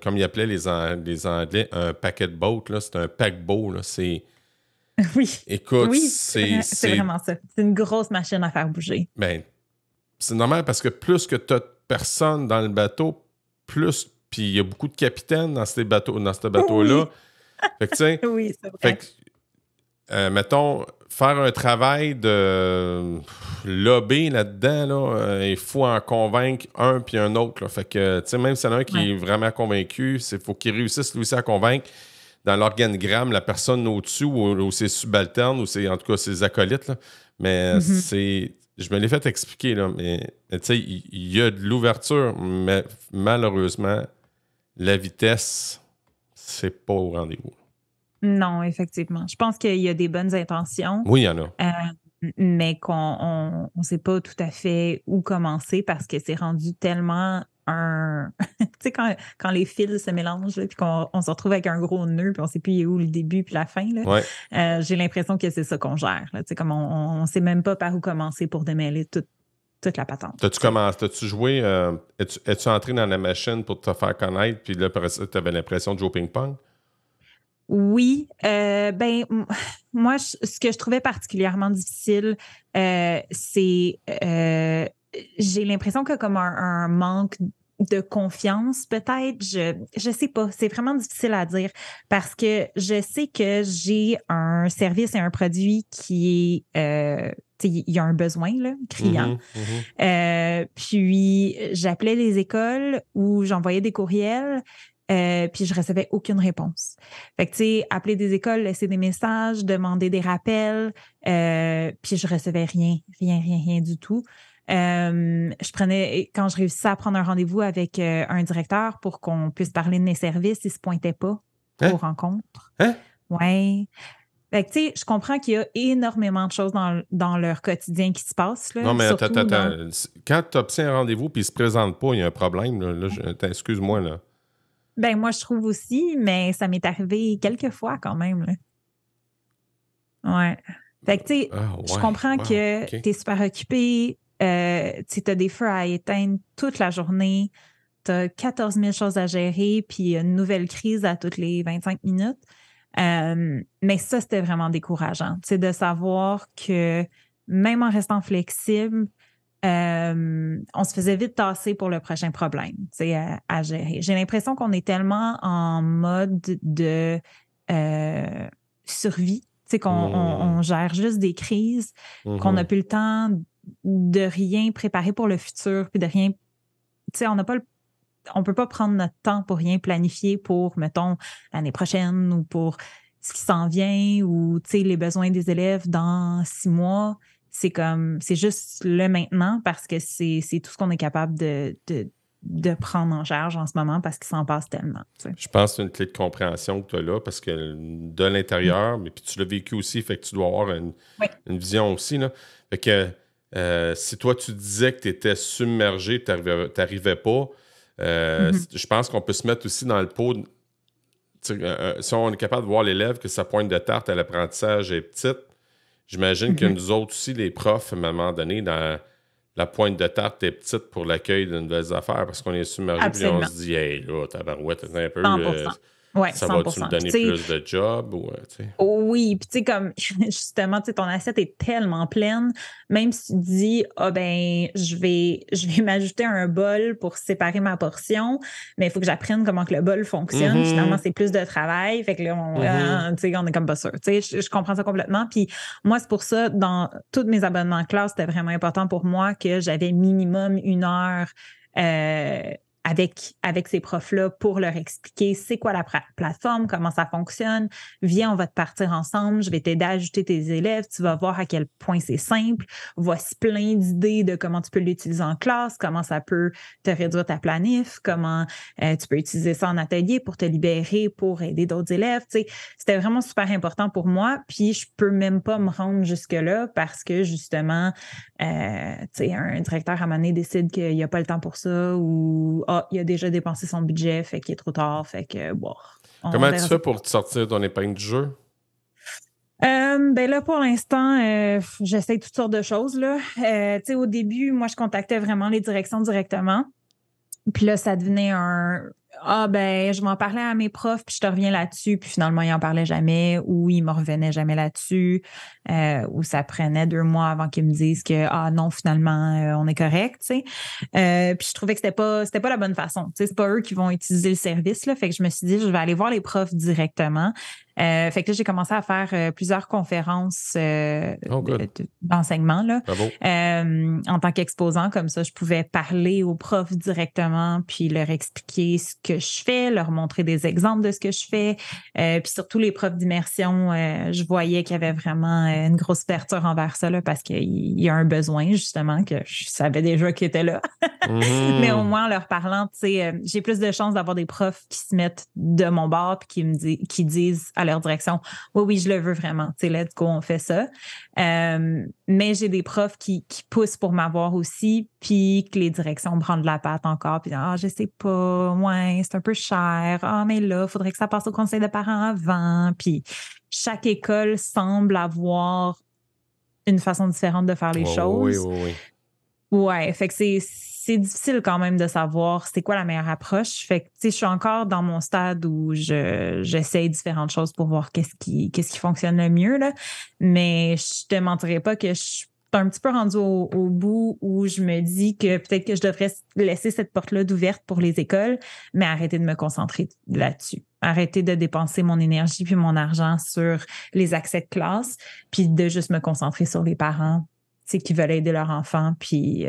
comme ils appelaient les Anglais, un packet boat, là, c'est un paquebot. Là, écoute, c'est vraiment ça. C'est une grosse machine à faire bouger. Ben, c'est normal parce que plus que tu as de personnes dans le bateau, plus... Puis il y a beaucoup de capitaines dans ce bateau-là. Fait que, tu sais... Oui, c'est vrai. Fait que, mettons, faire un travail de lobby là-dedans, là, il faut en convaincre un puis un autre. Là. Fait que, tu sais, même s'il y en a un qui est vraiment convaincu, il faut qu'il réussisse lui aussi à convaincre dans l'organigramme la personne au-dessus ou ses subalternes ou en tout cas ses acolytes. Là. Mais c'est... Je me l'ai fait expliquer, là, mais tu sais, il y a de l'ouverture, mais malheureusement, la vitesse, c'est pas au rendez-vous. Non, effectivement. Je pense qu'il y a des bonnes intentions. Oui, il y en a. Mais qu'on ne sait pas tout à fait où commencer parce que c'est rendu tellement tu sais, quand les fils se mélangent, puis qu'on se retrouve avec un gros nœud, puis on ne sait plus où le début puis la fin, là, j'ai l'impression que c'est ça qu'on gère. Là, tu sais, comme on ne sait même pas par où commencer pour démêler toute la patente. T'as-tu joué, es-tu entré dans la machine pour te faire connaître, puis là, tu avais l'impression de jouer au ping-pong? Oui. Moi, ce que je trouvais particulièrement difficile, c'est... j'ai l'impression que comme un manque de confiance, peut-être, je sais pas, c'est vraiment difficile à dire parce que je sais que j'ai un service et un produit qui est, il y a un besoin là, criant. Puis j'appelais les écoles ou j'envoyais des courriels. Puis je recevais aucune réponse. Fait que, tu sais, appeler des écoles, laisser des messages, demander des rappels, puis je recevais rien du tout. Quand je réussissais à prendre un rendez-vous avec un directeur pour qu'on puisse parler de mes services, il se pointait pas aux rencontres. Ouais. Fait que, tu sais, je comprends qu'il y a énormément de choses dans leur quotidien qui se passent. Là, non, mais attends. Quand tu obtiens un rendez-vous puis il se présente pas, il y a un problème. Là, excuse-moi, là. Ben moi, je trouve aussi, mais ça m'est arrivé quelques fois quand même. Là. Ouais. Fait que, tu sais, je comprends que tu es super occupé, tu as des feux à éteindre toute la journée, tu as 14 000 choses à gérer, puis une nouvelle crise à toutes les 25 minutes. Mais ça, c'était vraiment décourageant. Tu sais, de savoir que même en restant flexible, on se faisait vite tasser pour le prochain problème, tu sais, à gérer. J'ai l'impression qu'on est tellement en mode de survie, tu sais, qu'on gère juste des crises, qu'on n'a plus le temps de rien préparer pour le futur, puis de rien, tu sais, on peut pas prendre notre temps pour rien planifier pour, mettons, l'année prochaine ou pour ce qui s'en vient ou, tu sais, les besoins des élèves dans 6 mois. c'est juste le maintenant parce que c'est tout ce qu'on est capable de prendre en charge en ce moment parce qu'il s'en passe tellement. T'sais. Je pense que c'est une clé de compréhension que tu as là parce que de l'intérieur, mais puis tu l'as vécu aussi, fait que tu dois avoir une vision aussi. Là. Fait que si toi tu disais que tu étais submergé, tu n'arrivais pas, je pense qu'on peut se mettre aussi dans le pot. Si on est capable de voir l'élève que sa pointe de tarte à l'apprentissage est petite, j'imagine que nous autres aussi, les profs, à un moment donné, dans la pointe de tarte est petite pour l'accueil de nouvelles affaires parce qu'on est submergé et on se dit, hey, là, tabarouette, un peu. 100%. Ouais, ça 100%. va-tu me donner plus de job? Ou, oui, puis tu sais, comme justement, ton assiette est tellement pleine, même si tu dis, je vais m'ajouter un bol pour séparer ma portion, mais il faut que j'apprenne comment que le bol fonctionne. Finalement, c'est plus de travail. Fait que là, on est comme pas sûr. Tu sais, je comprends ça complètement. Puis moi, c'est pour ça, dans tous mes abonnements en classe, c'était vraiment important pour moi que j'avais minimum 1 heure avec ces profs-là pour leur expliquer c'est quoi la plateforme, comment ça fonctionne. Viens, on va te partir ensemble, je vais t'aider à ajouter tes élèves, tu vas voir à quel point c'est simple. Voici plein d'idées de comment tu peux l'utiliser en classe, comment ça peut te réduire ta planif, comment tu peux utiliser ça en atelier pour te libérer, pour aider d'autres élèves. Tu sais, c'était vraiment super important pour moi, puis je peux même pas me rendre jusque-là parce que justement, un directeur à un moment donné décide qu'il n'y a pas le temps pour ça ou il a déjà dépensé son budget, fait qu'il est trop tard, fait que bon. Comment tu fais pour te sortir ton épingle du jeu? Là, pour l'instant, j'essaie toutes sortes de choses. Là. Au début, moi, je contactais vraiment les directions directement. Puis là, ça devenait je vais en parler à mes profs, puis je te reviens là-dessus. Puis finalement, ils n'en parlaient jamais ou ils me revenaient jamais là-dessus. Ou ça prenait 2 mois avant qu'ils me disent que non, finalement, on est correct. Puis je trouvais que c'était pas la bonne façon. C'est pas eux qui vont utiliser le service. Là, fait que je me suis dit, je vais aller voir les profs directement. Fait que là, j'ai commencé à faire plusieurs conférences d'enseignement là, en tant qu'exposant. Comme ça, je pouvais parler aux profs directement puis leur expliquer ce que je fais, leur montrer des exemples de ce que je fais. Puis surtout, les profs d'immersion, je voyais qu'il y avait vraiment une grosse ouverture envers ça là, parce qu'il y a un besoin, justement, que je savais déjà qu'il était là. Mais au moins, en leur parlant, j'ai plus de chances d'avoir des profs qui se mettent de mon bord puis qui disent à leur direction, oui, je le veux vraiment, let's go, on fait ça. Mais j'ai des profs qui poussent pour m'avoir aussi, puis que les directions me prennent de la patte encore, puis je sais pas, c'est un peu cher, mais là, il faudrait que ça passe au conseil de parents avant, puis chaque école semble avoir une façon différente de faire les choses. Oui. Ouais, fait que c'est difficile quand même de savoir c'est quoi la meilleure approche. Fait que, je suis encore dans mon stade où j'essaye différentes choses pour voir qu'est-ce qui fonctionne le mieux, là. Mais je te mentirais pas que je suis un petit peu rendue au bout où je me dis que peut-être que je devrais laisser cette porte-là d'ouverte pour les écoles, mais arrêter de me concentrer là-dessus. Arrêter de dépenser mon énergie puis mon argent sur les accès de classe, puis de juste me concentrer sur les parents, qui veulent aider leur enfant, puis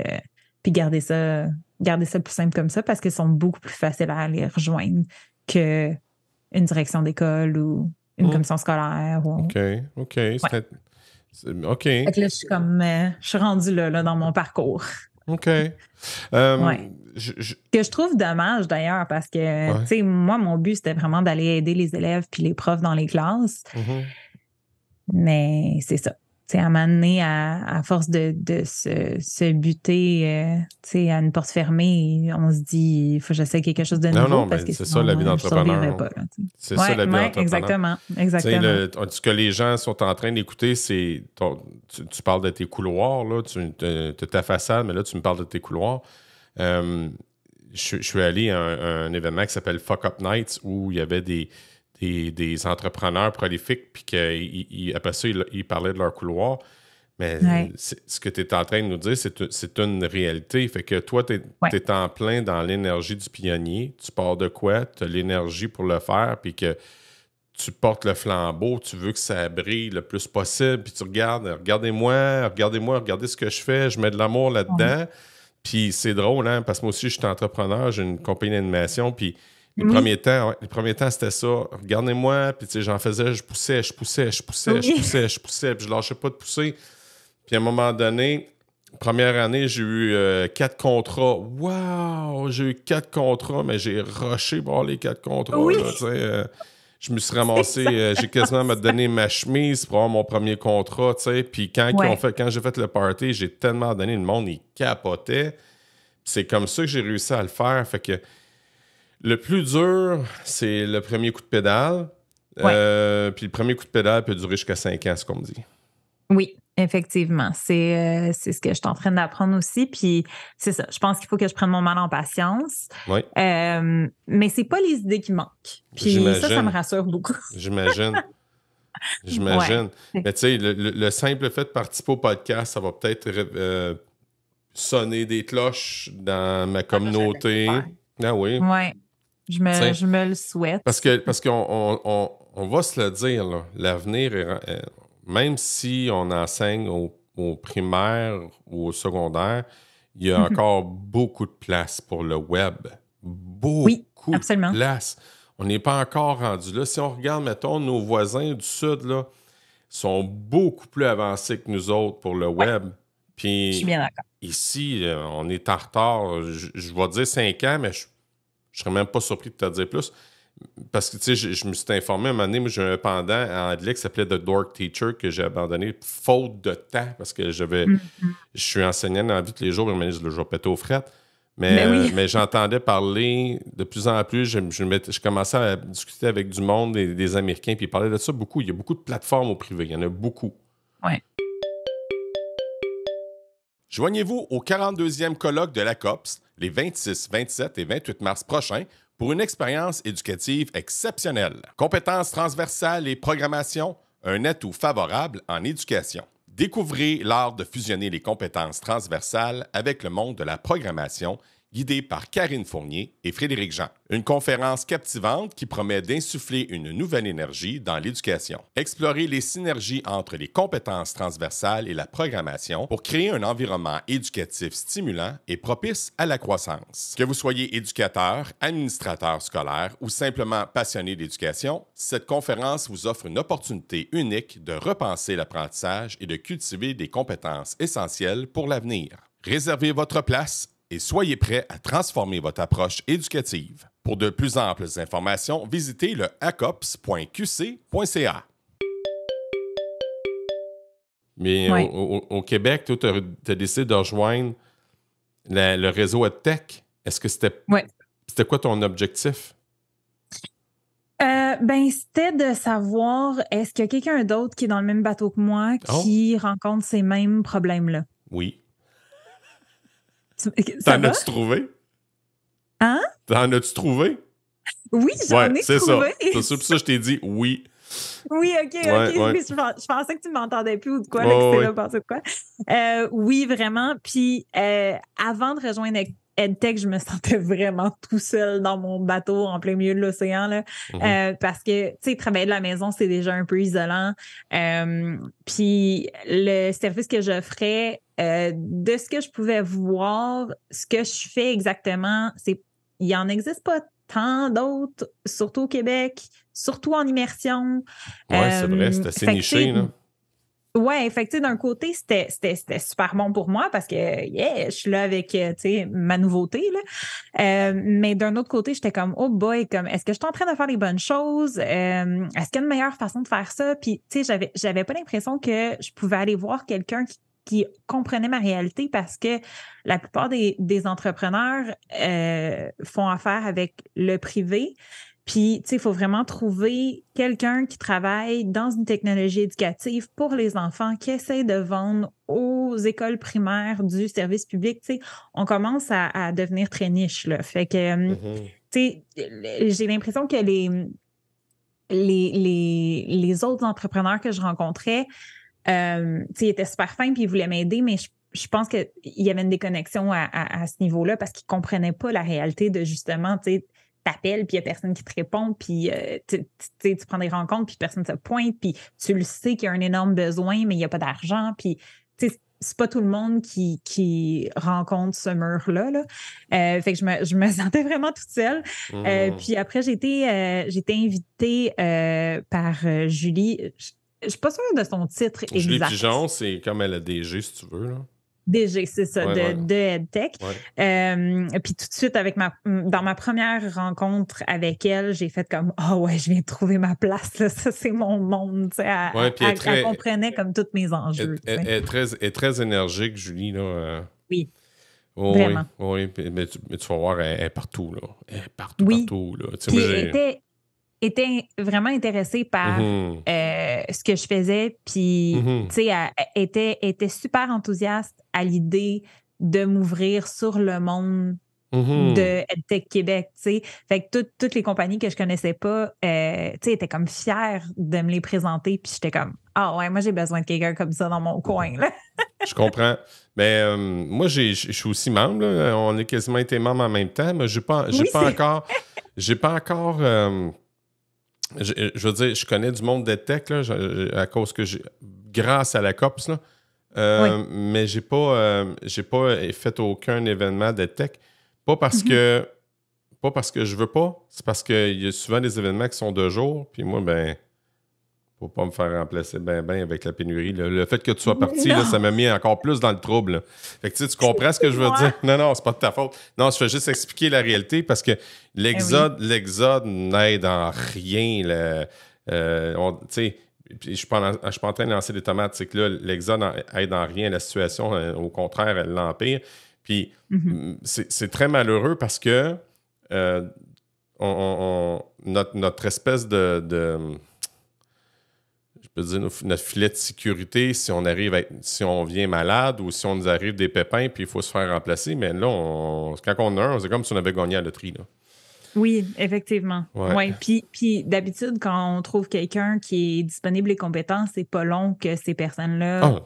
garder ça le plus simple comme ça parce qu'ils sont beaucoup plus faciles à aller rejoindre qu'une direction d'école ou une commission scolaire. Ou... OK. OK. Fait que là, je suis rendue là dans mon parcours. OK. Que je trouve dommage d'ailleurs parce que, moi, mon but, c'était vraiment d'aller aider les élèves puis les profs dans les classes. Mais c'est ça. À m'amener à force de se buter à une porte fermée, on se dit il faut que j'essaie quelque chose de nouveau. Non, parce que c'est sinon, ça la vie d'entrepreneur. C'est ça la vie d'entrepreneur. Exactement. Ce que les gens sont en train d'écouter, c'est tu parles de tes couloirs, là, de ta façade, mais là, tu me parles de tes couloirs. Je suis allé à un événement qui s'appelle Fuck Up Nights où il y avait des entrepreneurs prolifiques, puis qu'après ça, ils parlaient de leur couloir. Mais ce que tu es en train de nous dire, c'est une réalité. Fait que toi, tu es en plein dans l'énergie du pionnier. Tu pars de quoi? Tu as l'énergie pour le faire, puis que tu portes le flambeau, tu veux que ça brille le plus possible, puis tu regardes, regardez-moi, regardez ce que je fais, je mets de l'amour là-dedans. Puis c'est drôle, hein, parce que moi aussi, je suis entrepreneur, j'ai une compagnie d'animation, puis les premiers temps, c'était ça. Regardez-moi, puis j'en faisais, je poussais, puis je lâchais pas de pousser. Puis à un moment donné, première année, j'ai eu 4 contrats. Wow! J'ai eu 4 contrats, mais j'ai rushé pour les 4 contrats. Oui. Là, je me suis ramassé, j'ai quasiment me donné ma chemise pour avoir mon premier contrat. Puis quand j'ai fait le party, j'ai tellement donné, le monde, il capotait. C'est comme ça que j'ai réussi à le faire. Fait que le plus dur, c'est le premier coup de pédale. Ouais. Puis le premier coup de pédale peut durer jusqu'à 5 ans, c'est ce qu'on me dit. Oui, effectivement. C'est ce que je suis en train d'apprendre aussi. Puis c'est ça. Je pense qu'il faut que je prenne mon mal en patience. Oui. Mais c'est pas les idées qui manquent. Puis ça me rassure beaucoup. J'imagine. Ouais. Mais tu sais, le simple fait de participer au podcast, ça va peut-être sonner des cloches dans ma communauté. Ah oui. Oui. Je me le souhaite. Parce qu'on va se le dire, là, l'avenir est, même si on enseigne au primaire ou au secondaire, il y a encore beaucoup de place pour le web. Beaucoup de place. On n'est pas encore rendu là. Si on regarde, mettons, nos voisins du Sud, là, sont beaucoup plus avancés que nous autres pour le web. Puis, je suis bien d'accord. Ici, on est en retard. Je vais dire 5 ans, mais je ne serais même pas surpris de te dire plus. Parce que, tu sais, je me suis informé à un moment donné, moi, j'ai un pendant en anglais qui s'appelait The Dork Teacher que j'ai abandonné faute de temps parce que je suis enseignant dans la vie tous les jours, mais je vais péter aux frettes. Mais j'entendais parler de plus en plus. Je commençais à discuter avec du monde, des Américains, puis ils parlaient de ça beaucoup. Il y a beaucoup de plateformes au privé. Il y en a beaucoup. Oui. Joignez-vous au 42e colloque de la COPS les 26, 27 et 28 mars prochains pour une expérience éducative exceptionnelle. Compétences transversales et programmation, un atout favorable en éducation. Découvrez l'art de fusionner les compétences transversales avec le monde de la programmation, guidé par Karine Fournier et Frédéric Jean. Une conférence captivante qui promet d'insuffler une nouvelle énergie dans l'éducation. Explorez les synergies entre les compétences transversales et la programmation pour créer un environnement éducatif stimulant et propice à la croissance. Que vous soyez éducateur, administrateur scolaire ou simplement passionné d'éducation, cette conférence vous offre une opportunité unique de repenser l'apprentissage et de cultiver des compétences essentielles pour l'avenir. Réservez votre place et soyez prêts à transformer votre approche éducative. Pour de plus amples informations, visitez le acops.qc.ca. Mais au Québec, tu as décidé de rejoindre le réseau EdTech. Est-ce que c'était quoi ton objectif? C'était de savoir, est-ce qu'il y a quelqu'un d'autre qui est dans le même bateau que moi qui rencontre ces mêmes problèmes-là? Oui. T'en as-tu trouvé? Hein? T'en as-tu trouvé? Oui, j'en ai c'est trouvé. Ça. C'est ça, pour ça que je t'ai dit oui. Oui, OK. Je pensais que tu m'entendais plus ou de quoi, que c'est là, pensais de quoi. Oui, vraiment. Puis, avant de rejoindre EdTech, je me sentais vraiment tout seul dans mon bateau en plein milieu de l'océan, là. Parce que, tu sais, travailler de la maison, c'est déjà un peu isolant. Puis, le service que j'offrais, de ce que je pouvais voir, ce que je fais exactement, il n'en existe pas tant d'autres, surtout au Québec, surtout en immersion. Oui, c'est vrai, c'est assez niché, là. Oui, fait que d'un côté, c'était super bon pour moi parce que je suis là avec ma nouveauté. Là. Mais d'un autre côté, j'étais comme oh boy, comme est-ce que je suis en train de faire les bonnes choses? Est-ce qu'il y a une meilleure façon de faire ça? Puis j'avais pas l'impression que je pouvais aller voir quelqu'un qui comprenait ma réalité parce que la plupart des entrepreneurs font affaire avec le privé. Puis, tu sais, il faut vraiment trouver quelqu'un qui travaille dans une technologie éducative pour les enfants, qui essaie de vendre aux écoles primaires du service public. Tu sais, on commence à devenir très niche, là. Fait que, tu sais, j'ai l'impression que les autres entrepreneurs que je rencontrais, tu sais, ils étaient super fins puis ils voulaient m'aider, mais je pense qu'il y avait une déconnexion à ce niveau-là parce qu'ils ne comprenaient pas la réalité de justement, tu sais, t'appelles, puis il n'y a personne qui te répond, puis tu prends des rencontres, puis personne ne se pointe, puis tu le sais qu'il y a un énorme besoin, mais il n'y a pas d'argent, puis c'est pas tout le monde qui rencontre ce mur-là. Là. Fait que je me sentais vraiment toute seule. Puis après, j'ai été invitée par Julie. Je suis pas sûre de son titre Julie exact. Pigeon, c'est comme elle a DG, si tu veux, là. DG, c'est ça, Ouais, de EdTech. Ouais. Puis tout de suite, dans ma première rencontre avec elle, j'ai fait comme « Ah ouais, je viens de trouver ma place, là. Ça, c'est mon monde. » Tu sais, elle comprenait comme tous mes enjeux. Elle est très énergique, Julie, là. Oui, Oh, vraiment. Oui, mais tu vas voir, elle est partout, là. Elle est partout, Oui. partout, là. Puis elle était vraiment intéressée par ce que je faisais. Puis, tu sais, elle était super enthousiaste à l'idée de m'ouvrir sur le monde de EdTech Québec, tu sais. Fait que toutes les compagnies que je connaissais pas, tu sais, étaient comme fières de me les présenter. Puis j'étais comme, ah ouais, moi, j'ai besoin de quelqu'un comme ça dans mon coin, là. Je comprends. Mais moi, je suis aussi membre, là. On est quasiment été membres en même temps, mais j'ai pas encore... Je veux dire, je connais du monde d'EdTech, là, à cause que grâce à la COPS, là. Mais j'ai pas fait aucun événement d'EdTech. Pas parce que je veux pas, c'est parce qu'il y a souvent des événements qui sont 2 jours, puis moi, ben, faut pas me faire remplacer ben avec la pénurie. Là. Le fait que tu sois parti, là, ça m'a mis encore plus dans le trouble. Là. Fait que tu comprends ce que je veux dire? Non, c'est pas de ta faute. Non, je fais juste expliquer la réalité parce que l'exode n'aide en rien. Tu sais, je suis pas en train de lancer des tomates. C'est que là, l'exode aide en rien la situation. Au contraire, elle l'empire. Puis c'est très malheureux parce que notre espèce de je peux dire notre filet de sécurité, si on vient malade ou si on nous arrive des pépins puis il faut se faire remplacer, mais là, quand on a un, c'est comme si on avait gagné à la loterie. Là. Oui, effectivement. Ouais. Puis d'habitude, quand on trouve quelqu'un qui est disponible et compétent, c'est pas long que ces personnes-là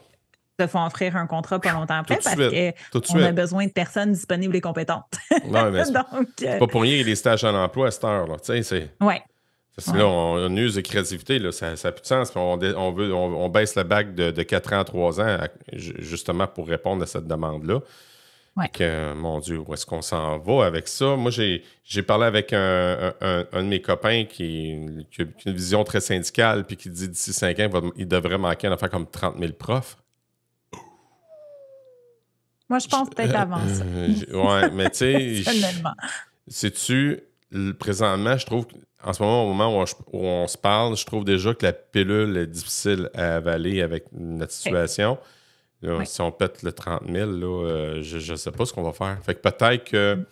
se font offrir un contrat pas longtemps après parce qu'on a besoin de personnes disponibles et compétentes. Non, mais c'est pas pour rien les stages à l'emploi à cette heure. Là. Tu sais, Parce que là, on use de créativité, là, ça n'a plus de sens. On baisse la bague de 4 ans à 3 ans justement pour répondre à cette demande-là. Ouais. Que, mon Dieu, où est-ce qu'on s'en va avec ça? Moi, j'ai parlé avec un de mes copains qui a une vision très syndicale puis qui dit d'ici 5 ans, il devrait manquer une affaire comme 30 000 profs. Moi, je pense peut-être avant ça. Oui, mais tu sais, sais-tu, présentement, je trouve qu'en ce moment, au moment où on se parle, je trouve déjà que la pilule est difficile à avaler avec notre situation. Là, si on pète le 30 000, là, je ne sais pas ce qu'on va faire. Fait que peut-être que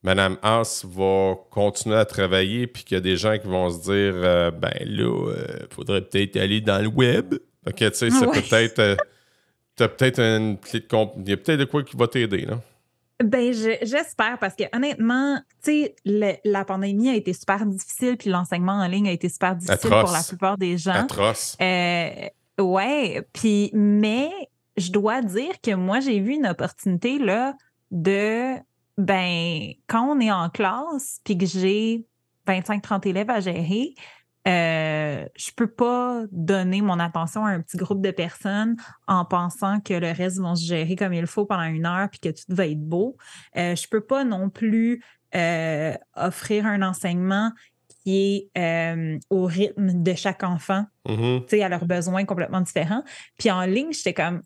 Mme Haas va continuer à travailler puis qu'il y a des gens qui vont se dire ben là, faudrait peut-être aller dans le web. Fait que, tu sais, c'est peut-être... T'as peut-être une clé de compte. Il y a peut-être de quoi qui va t'aider, là. Ben, j'espère parce que honnêtement, tu sais, la pandémie a été super difficile, puis l'enseignement en ligne a été super difficile pour la plupart des gens. Atroce. Ouais, puis mais je dois dire que moi j'ai vu une opportunité là quand on est en classe puis que j'ai 25-30 élèves à gérer. Je peux pas donner mon attention à un petit groupe de personnes en pensant que le reste vont se gérer comme il faut pendant 1 heure puis que tout va être beau. Je peux pas non plus offrir un enseignement qui est au rythme de chaque enfant, tu sais, à leurs besoins complètement différents. Puis en ligne, j'étais comme,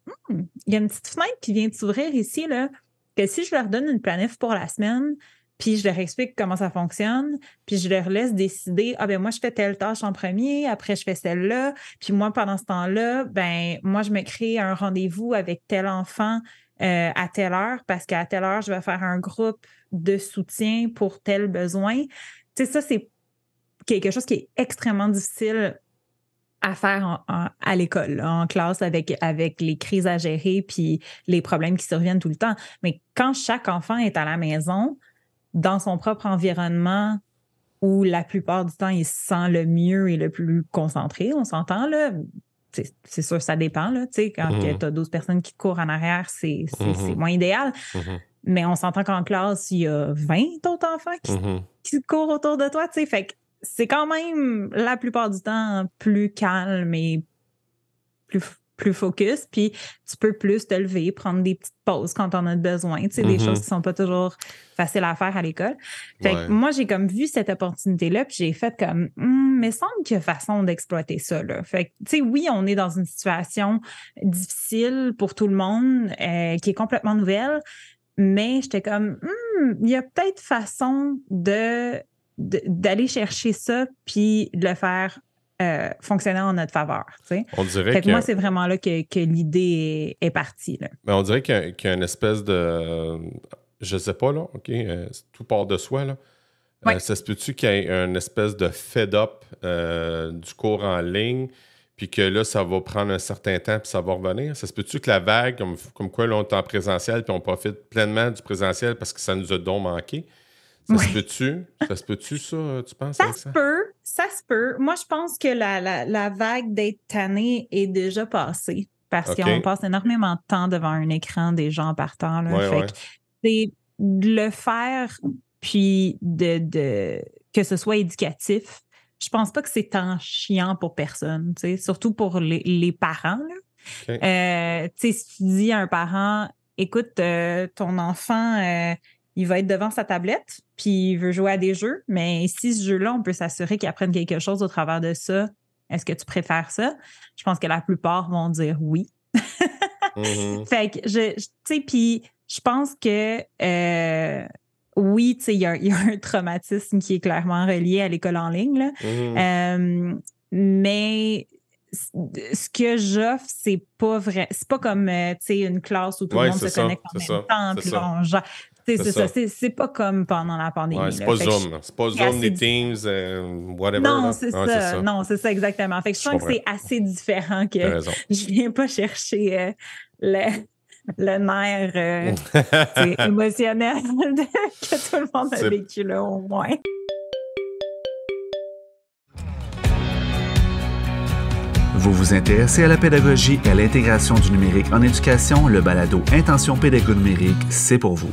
il y a une petite fenêtre qui vient de s'ouvrir ici, là, que si je leur donne une planif pour la semaine, puis je leur explique comment ça fonctionne, puis je leur laisse décider, moi, je fais telle tâche en premier, après, je fais celle-là, puis moi, pendant ce temps-là, moi, je me crée un rendez-vous avec tel enfant à telle heure, parce qu'à telle heure, je vais faire un groupe de soutien pour tel besoin. Tu sais, ça, c'est quelque chose qui est extrêmement difficile à faire à l'école, là, en classe, avec les crises à gérer, puis les problèmes qui surviennent tout le temps. Mais quand chaque enfant est à la maison, dans son propre environnement où la plupart du temps, il se sent le mieux et le plus concentré, on s'entend, là. C'est sûr, ça dépend, là. Tu sais, quand tu as 12 personnes qui courent en arrière, c'est moins idéal. Mais on s'entend qu'en classe, il y a 20 autres enfants qui courent autour de toi, tu sais. Fait que c'est quand même, la plupart du temps, plus calme et plus plus focus, puis tu peux plus te lever, prendre des petites pauses quand on a besoin, tu sais, des choses qui sont pas toujours faciles à faire à l'école. Fait que moi, j'ai comme vu cette opportunité-là, puis j'ai fait comme, mais il semble qu'il y a façon d'exploiter ça, là. Fait que, tu sais, oui, on est dans une situation difficile pour tout le monde, qui est complètement nouvelle, mais j'étais comme, il y a peut-être façon d'aller chercher ça, puis de le faire fonctionner en notre faveur. Tu sais. On dirait fait que moi, c'est vraiment là que l'idée est partie. Là. Mais on dirait qu'il y a une espèce de... Je sais pas, là, OK, tout part de soi, là. Ouais. Ça se peut-tu qu'il y ait une espèce de fed-up du cours en ligne, puis que là, ça va prendre un certain temps, puis ça va revenir? Ça se peut-tu que la vague, comme quoi, là, on est en présentiel, puis on profite pleinement du présentiel parce que ça nous a donc manqué? Ça se peut-tu? Ça se peut-tu, ça, tu penses? Ça se peut. Moi, je pense que la vague d'être tanné est déjà passée parce qu'on passe énormément de temps devant un écran des gens partant. Là. Fait que c'est de le faire, puis que ce soit éducatif. Je pense pas que c'est tant chiant pour personne, tu sais, surtout pour les parents. Là. Tu sais, si tu dis à un parent, écoute, ton enfant... il va être devant sa tablette, puis il veut jouer à des jeux, mais si ce jeu-là, on peut s'assurer qu'il apprenne quelque chose au travers de ça, est-ce que tu préfères ça? Je pense que la plupart vont dire oui. Fait que, tu sais, puis je pense que oui, tu sais, il y a un traumatisme qui est clairement relié à l'école en ligne, là. Mais ce que j'offre, c'est pas vrai. C'est pas comme, tu sais, une classe où tout le monde se connecte en même temps, puis on genre... C'est ça. C'est pas comme pendant la pandémie. Ouais, c'est pas Zoom. C'est pas Zoom, ni Teams, whatever. Non, c'est ça. Non, c'est ça exactement. Fait que je pense que c'est assez différent que je viens pas chercher le nerf émotionnel que tout le monde a vécu là, au moins. Vous vous intéressez à la pédagogie et à l'intégration du numérique en éducation, le balado Intention pédago numérique, c'est pour vous.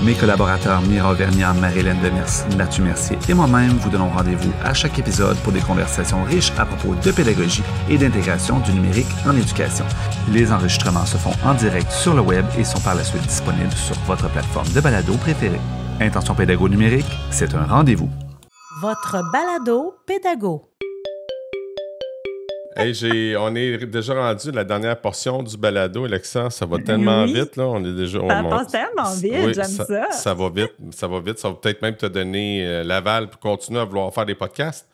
Mes collaborateurs Mira Vernier, Marie-Hélène Demers, Mathieu Mercier et moi-même vous donnons rendez-vous à chaque épisode pour des conversations riches à propos de pédagogie et d'intégration du numérique en éducation. Les enregistrements se font en direct sur le web et sont par la suite disponibles sur votre plateforme de balado préférée. Intention pédago numérique, c'est un rendez-vous. Votre balado pédago. Hey, on est déjà rendu à la dernière portion du balado, Alexa. Ça va tellement vite, là. On est déjà... Ça passe tellement vite, j'aime ça. Ça va vite. Ça va peut-être même te donner l'aval pour continuer à vouloir faire des podcasts.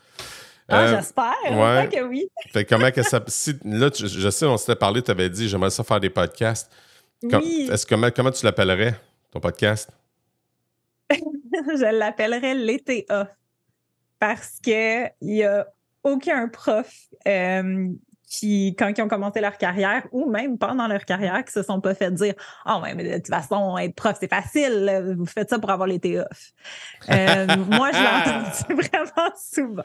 J'espère. Ouais. Que oui. Fait comment que ça... là, je sais, on s'était parlé, tu avais dit, j'aimerais ça faire des podcasts. Oui. Comment tu l'appellerais, ton podcast? Je l'appellerais l'été off. Parce que il y a aucun prof qui, quand ils ont commencé leur carrière ou même pendant leur carrière, qui se sont pas fait dire « Ah ouais, mais de toute façon, être prof, c'est facile. Là. Vous faites ça pour avoir l'été off. » Moi, je l'ai entendu vraiment souvent.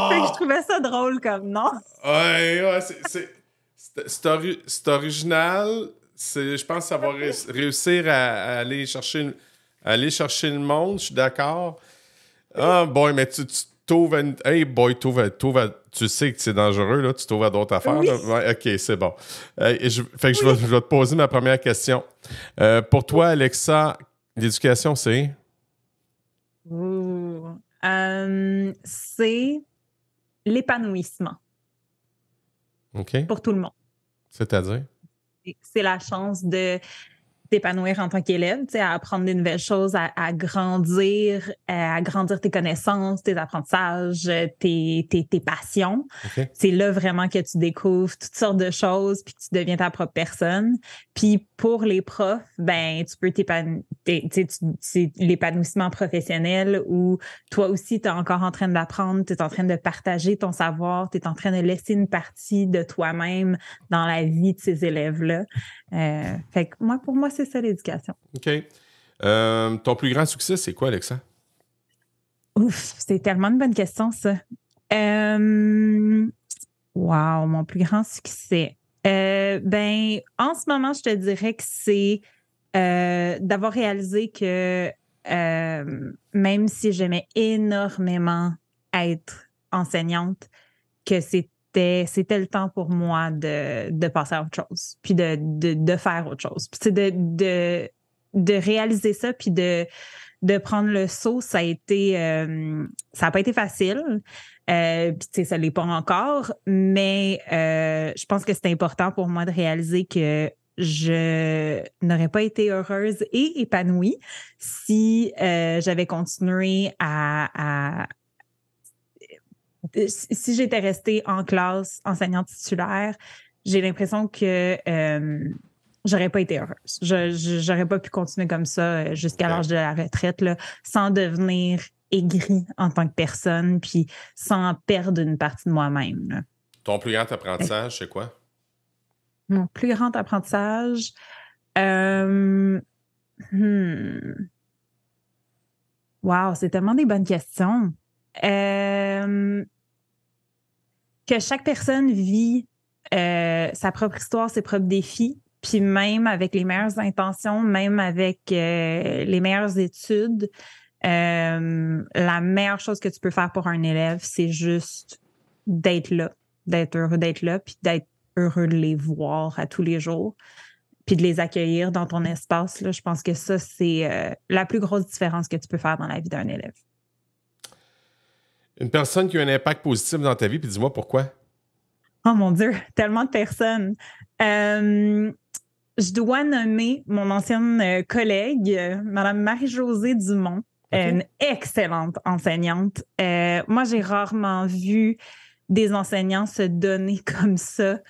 Fait que je trouvais ça drôle comme nom. Ouais, c'est original. Je pense que ça va réussir à aller chercher le monde, je suis d'accord. Ah, boy, mais tu t'ouvres à... Hey, boy, tu sais que c'est dangereux, là. Tu t'ouvres à d'autres affaires. Oui. Ouais, OK, c'est bon. Je vais te poser ma première question. Pour toi, Alexa, l'éducation, c'est? C'est l'épanouissement. OK. Pour tout le monde. C'est-à-dire? C'est la chance de t'épanouir en tant qu'élève, tu sais, à apprendre des nouvelles choses, à grandir tes connaissances, tes apprentissages, tes passions. Okay. C'est là vraiment que tu découvres toutes sortes de choses puis que tu deviens ta propre personne. Puis pour les profs, ben tu peux c'est l'épanouissement professionnel où toi aussi tu es encore en train d'apprendre, tu es en train de partager ton savoir, tu es en train de laisser une partie de toi-même dans la vie de ces élèves-là. Fait que pour moi, c'est ça l'éducation. OK. Ton plus grand succès, c'est quoi, Alexa? Ouf, c'est tellement une bonne question, ça. Wow, mon plus grand succès. En ce moment, je te dirais que c'est d'avoir réalisé que même si j'aimais énormément être enseignante, que c'est c'était le temps pour moi de passer à autre chose, puis de faire autre chose. Puis de réaliser ça, puis de prendre le saut, ça n'a pas été facile. Puis, tu sais, ça ne l'est pas encore, mais je pense que c'est important pour moi de réaliser que je n'aurais pas été heureuse et épanouie si j'avais continué si j'étais restée en classe enseignante titulaire. J'ai l'impression que j'aurais pas été heureuse. J'aurais pas pu continuer comme ça jusqu'à l'âge de la retraite, là, sans devenir aigrie en tant que personne, puis sans perdre une partie de moi-même, là. Ton plus grand apprentissage, c'est quoi? Mon plus grand apprentissage, wow, c'est tellement des bonnes questions. Que chaque personne vit sa propre histoire, ses propres défis, puis même avec les meilleures intentions, même avec les meilleures études, la meilleure chose que tu peux faire pour un élève, c'est juste d'être là, d'être heureux d'être là, puis d'être heureux de les voir à tous les jours, puis de les accueillir dans ton espace. Là, je pense que ça, c'est la plus grosse différence que tu peux faire dans la vie d'un élève. Une personne qui a un impact positif dans ta vie, puis dis-moi pourquoi. Oh mon Dieu, tellement de personnes. Je dois nommer mon ancienne collègue, Mme Marie-Josée Dumont, une excellente enseignante. Moi, j'ai rarement vu des enseignants se donner comme ça,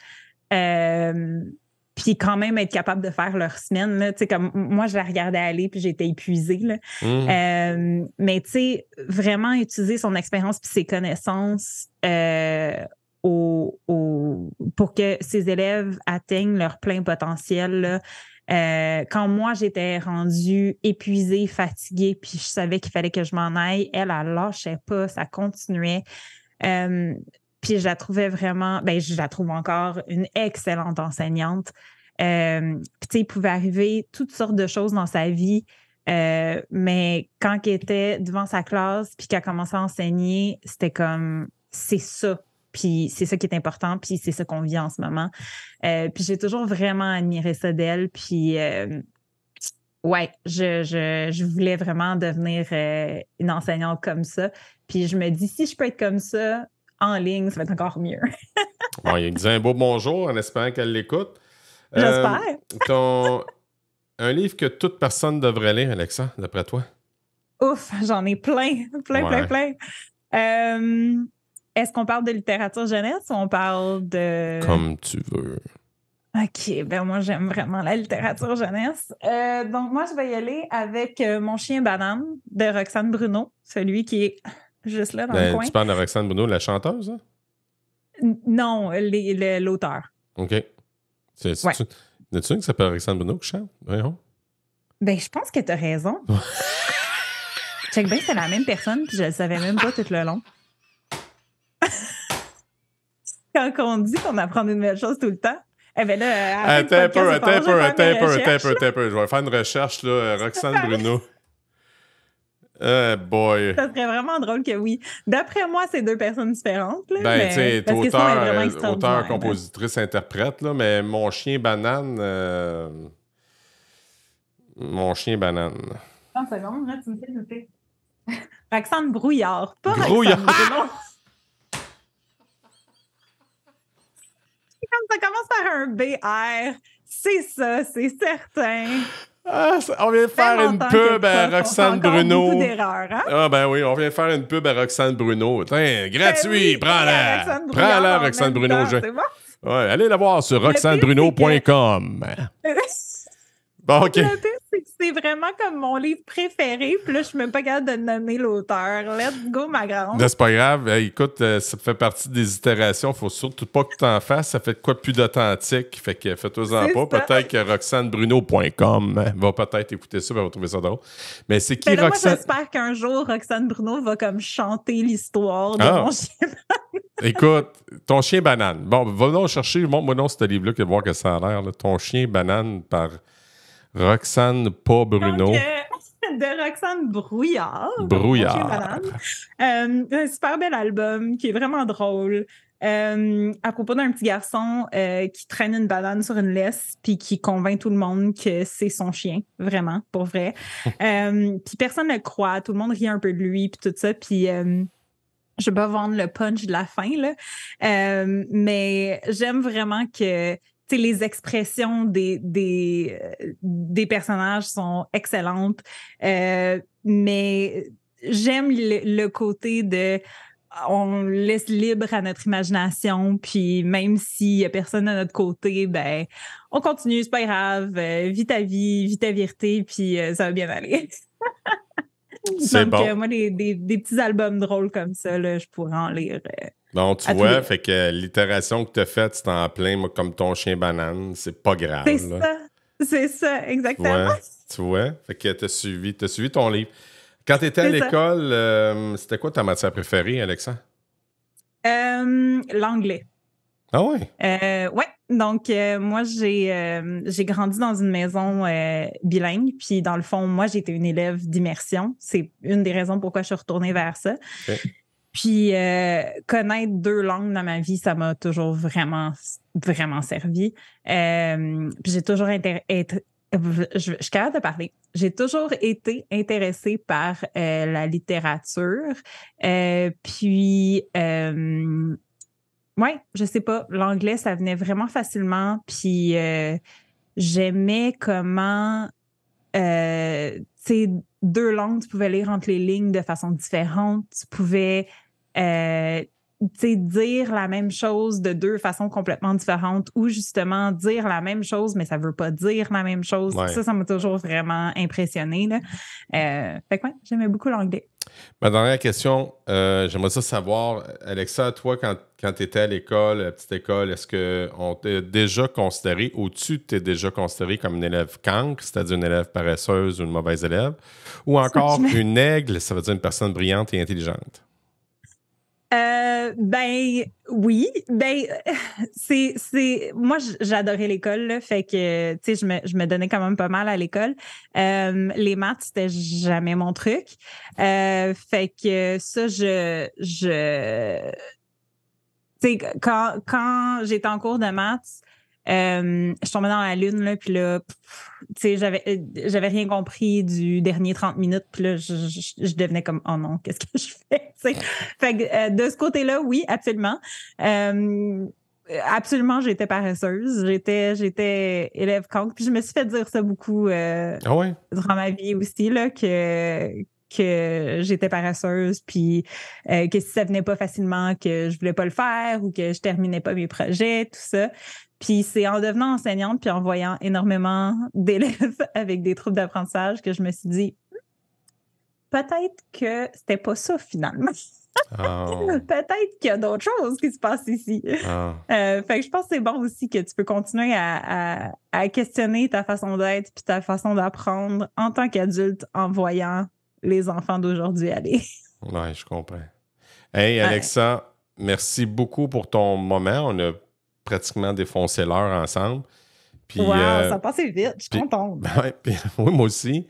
puis quand même être capable de faire leur semaine. Là. Comme moi, je la regardais aller, puis j'étais épuisée. Là. Mais tu sais, vraiment utiliser son expérience puis ses connaissances pour que ses élèves atteignent leur plein potentiel. Là. Quand moi, j'étais rendue épuisée, fatiguée, puis je savais qu'il fallait que je m'en aille, elle lâchait pas, ça continuait. Puis je la trouvais vraiment, je la trouve encore une excellente enseignante. Puis tu sais, il pouvait arriver toutes sortes de choses dans sa vie, mais quand elle était devant sa classe puis qu'elle commençait à enseigner, c'était comme, c'est ça. Puis c'est ça qui est important, puis c'est ça qu'on vit en ce moment. Puis j'ai toujours vraiment admiré ça d'elle. Puis ouais, je voulais vraiment devenir une enseignante comme ça. Puis je me dis, si je peux être comme ça en ligne, ça va être encore mieux. Bon, il disait un beau bonjour en espérant qu'elle l'écoute. J'espère. Un livre que toute personne devrait lire, Alexa, d'après toi? Ouf, j'en ai plein. Est-ce qu'on parle de littérature jeunesse ou on parle de... Comme tu veux. OK, moi, j'aime vraiment la littérature jeunesse. Donc, moi, je vais y aller avec Mon chien banane de Roxane Bruno, celui qui est juste là dans le coin. Tu parles de Roxane Bruno, la chanteuse, hein? Non, l'auteur. OK. N'as-tu une qui s'appelle Roxane Bruno qui chante? Voyons. Je pense que tu as raison. Check bien, c'est la même personne, puis je le savais même pas tout le long. Quand on dit qu'on apprend de nouvelles choses tout le temps, là... Attends un peu. Je vais faire une recherche, là, Roxane Bruno. Boy. Ça serait vraiment drôle que oui. D'après moi, c'est deux personnes différentes. Là, tu sais, auteur, compositrice, interprète, là, mais Mon chien banane... Mon chien banane. 30 secondes, là, tu me fais noter. Roxane Brouillard, pas Brouillard. Roxane Bruno. Comme ça commence par un BR, c'est ça, c'est certain. On vient de faire une pub à Roxane Bruno. Beaucoup d'erreurs, hein? Ah ben oui, on vient de faire une pub à Roxane Bruno. Tiens, gratuit, prends-la. Prends-la, Roxane Bruno. C'est bon? Ouais, allez la voir sur roxanebruno.com. Bon, OK. Le pire, c'est que c'est vraiment comme mon livre préféré. Puis là, je suis même pas capable de nommer l'auteur. Let's go, ma grande. C'est pas grave. Écoute, ça fait partie des itérations. Faut surtout pas que tu en fasses. Ça fait de quoi de plus d'authentique. Fait que fais-toi-en pas. Ça. Peut-être que roxanebruno.com va peut-être écouter ça et va trouver ça drôle. Mais c'est qui Roxane? Moi, j'espère qu'un jour, Roxane Bruno va comme chanter l'histoire de mon chien banane. Écoute, ton chien banane. Bon, va donc chercher. Montre-moi donc ce livre-là, que voir que ça a l'air. Là. Ton chien banane par... Roxane, pas Bruno. Donc, de Roxane Brouillard. Brouillard. Un super bel album qui est vraiment drôle. à propos d'un petit garçon qui traîne une banane sur une laisse puis qui convainc tout le monde que c'est son chien, vraiment, pour vrai. Puis personne ne le croit, tout le monde rit un peu de lui puis tout ça. Puis je vais pas vendre le punch de la fin, là. Mais j'aime vraiment que les expressions des personnages sont excellentes. Mais j'aime le côté de on laisse libre à notre imagination, puis même s'il y a personne à notre côté, ben on continue, c'est pas grave, vis ta vie, vis ta vérité, puis ça va bien aller. C'est Donc, bon. moi, des petits albums drôles comme ça, là, je pourrais en lire. Bon, tu vois, fait que l'itération que tu as faite, c'est en plein, moi, comme ton chien banane. C'est pas grave. C'est ça, exactement. Tu vois? Fait que t'as suivi ton livre. Quand tu étais à l'école, c'était quoi ta matière préférée, Alexa? L'anglais. Ah oui? Ouais. Donc, moi, j'ai grandi dans une maison bilingue. Puis, dans le fond, moi, j'étais une élève d'immersion. C'est une des raisons pourquoi je suis retournée vers ça. Okay. Puis, connaître 2 langues dans ma vie, ça m'a toujours vraiment, vraiment servi. Puis, j'ai toujours je suis capable de parler. J'ai toujours été intéressée par la littérature. Puis, ouais, je sais pas, l'anglais, ça venait vraiment facilement. Puis, j'aimais comment, tu sais, 2 langues, tu pouvais lire entre les lignes de façon différente. Tu pouvais, dire la même chose de 2 façons complètement différentes ou justement dire la même chose, mais ça veut pas dire la même chose. Ouais. Ça m'a toujours vraiment impressionné. Fait que ouais, j'aimais beaucoup l'anglais. Ma dernière question, j'aimerais ça savoir, Alexa, toi, quand tu étais à l'école, à la petite école, est-ce qu'on t'a déjà considéré, ou tu t'es déjà considéré comme une élève cancre, c'est-à-dire une élève paresseuse ou une mauvaise élève, ou encore une aigle, ça veut dire une personne brillante et intelligente? Ben oui, ben moi j'adorais l'école là, fait que tu sais je me donnais quand même pas mal à l'école. Les maths c'était jamais mon truc, fait que ça tu sais quand j'étais en cours de maths, je tombais dans la lune là, puis là tu sais j'avais rien compris du dernier 30 minutes, puis là je devenais comme oh non, qu'est-ce que je fais, tu sais. Fait que de ce côté-là, oui, absolument. Absolument, j'étais paresseuse, j'étais élève cancre, puis je me suis fait dire ça beaucoup durant ma vie aussi là que j'étais paresseuse, puis que si ça venait pas facilement, que je voulais pas le faire ou que je terminais pas mes projets, tout ça. Puis c'est en devenant enseignante puis en voyant énormément d'élèves avec des troubles d'apprentissage que je me suis dit peut-être que c'était pas ça finalement. Oh. Peut-être qu'il y a d'autres choses qui se passent ici. Oh. Fait que je pense que c'est bon aussi que tu peux continuer à questionner ta façon d'être puis ta façon d'apprendre en tant qu'adulte en voyant les enfants d'aujourd'hui aller. Oui, je comprends. Hey, Alexa, merci beaucoup pour ton moment. On a pratiquement défoncé l'heure ensemble. Puis, wow, ça a passé vite. Je suis contente. Oui, moi aussi.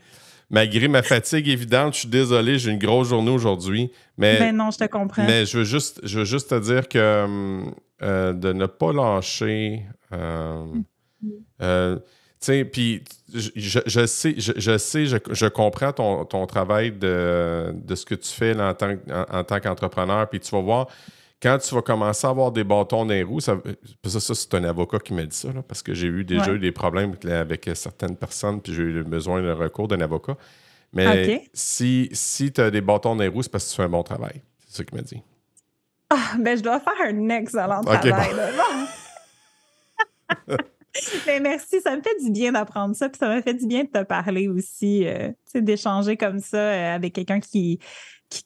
Malgré ma fatigue évidente, je suis désolé, j'ai une grosse journée aujourd'hui. Mais non, je te comprends. Mais je veux juste te dire que de ne pas lâcher. Tu sais, puis je comprends ton travail de ce que tu fais là, en tant qu'entrepreneur. Puis tu vas voir, quand tu vas commencer à avoir des bâtons dans les roues, ça c'est un avocat qui m'a dit ça, là, parce que j'ai eu eu des problèmes avec certaines personnes, puis j'ai eu besoin d'un recours d'un avocat. Mais si tu as des bâtons dans les roues, c'est parce que tu fais un bon travail. C'est ça qu'il m'a dit. Ah, ben je dois faire un excellent travail. Bon. Mais merci, ça me fait du bien d'apprendre ça, puis ça m'a fait du bien de te parler aussi, d'échanger comme ça avec quelqu'un qui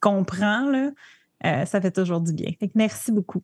comprend, là. Ça fait toujours du bien. Fait que merci beaucoup.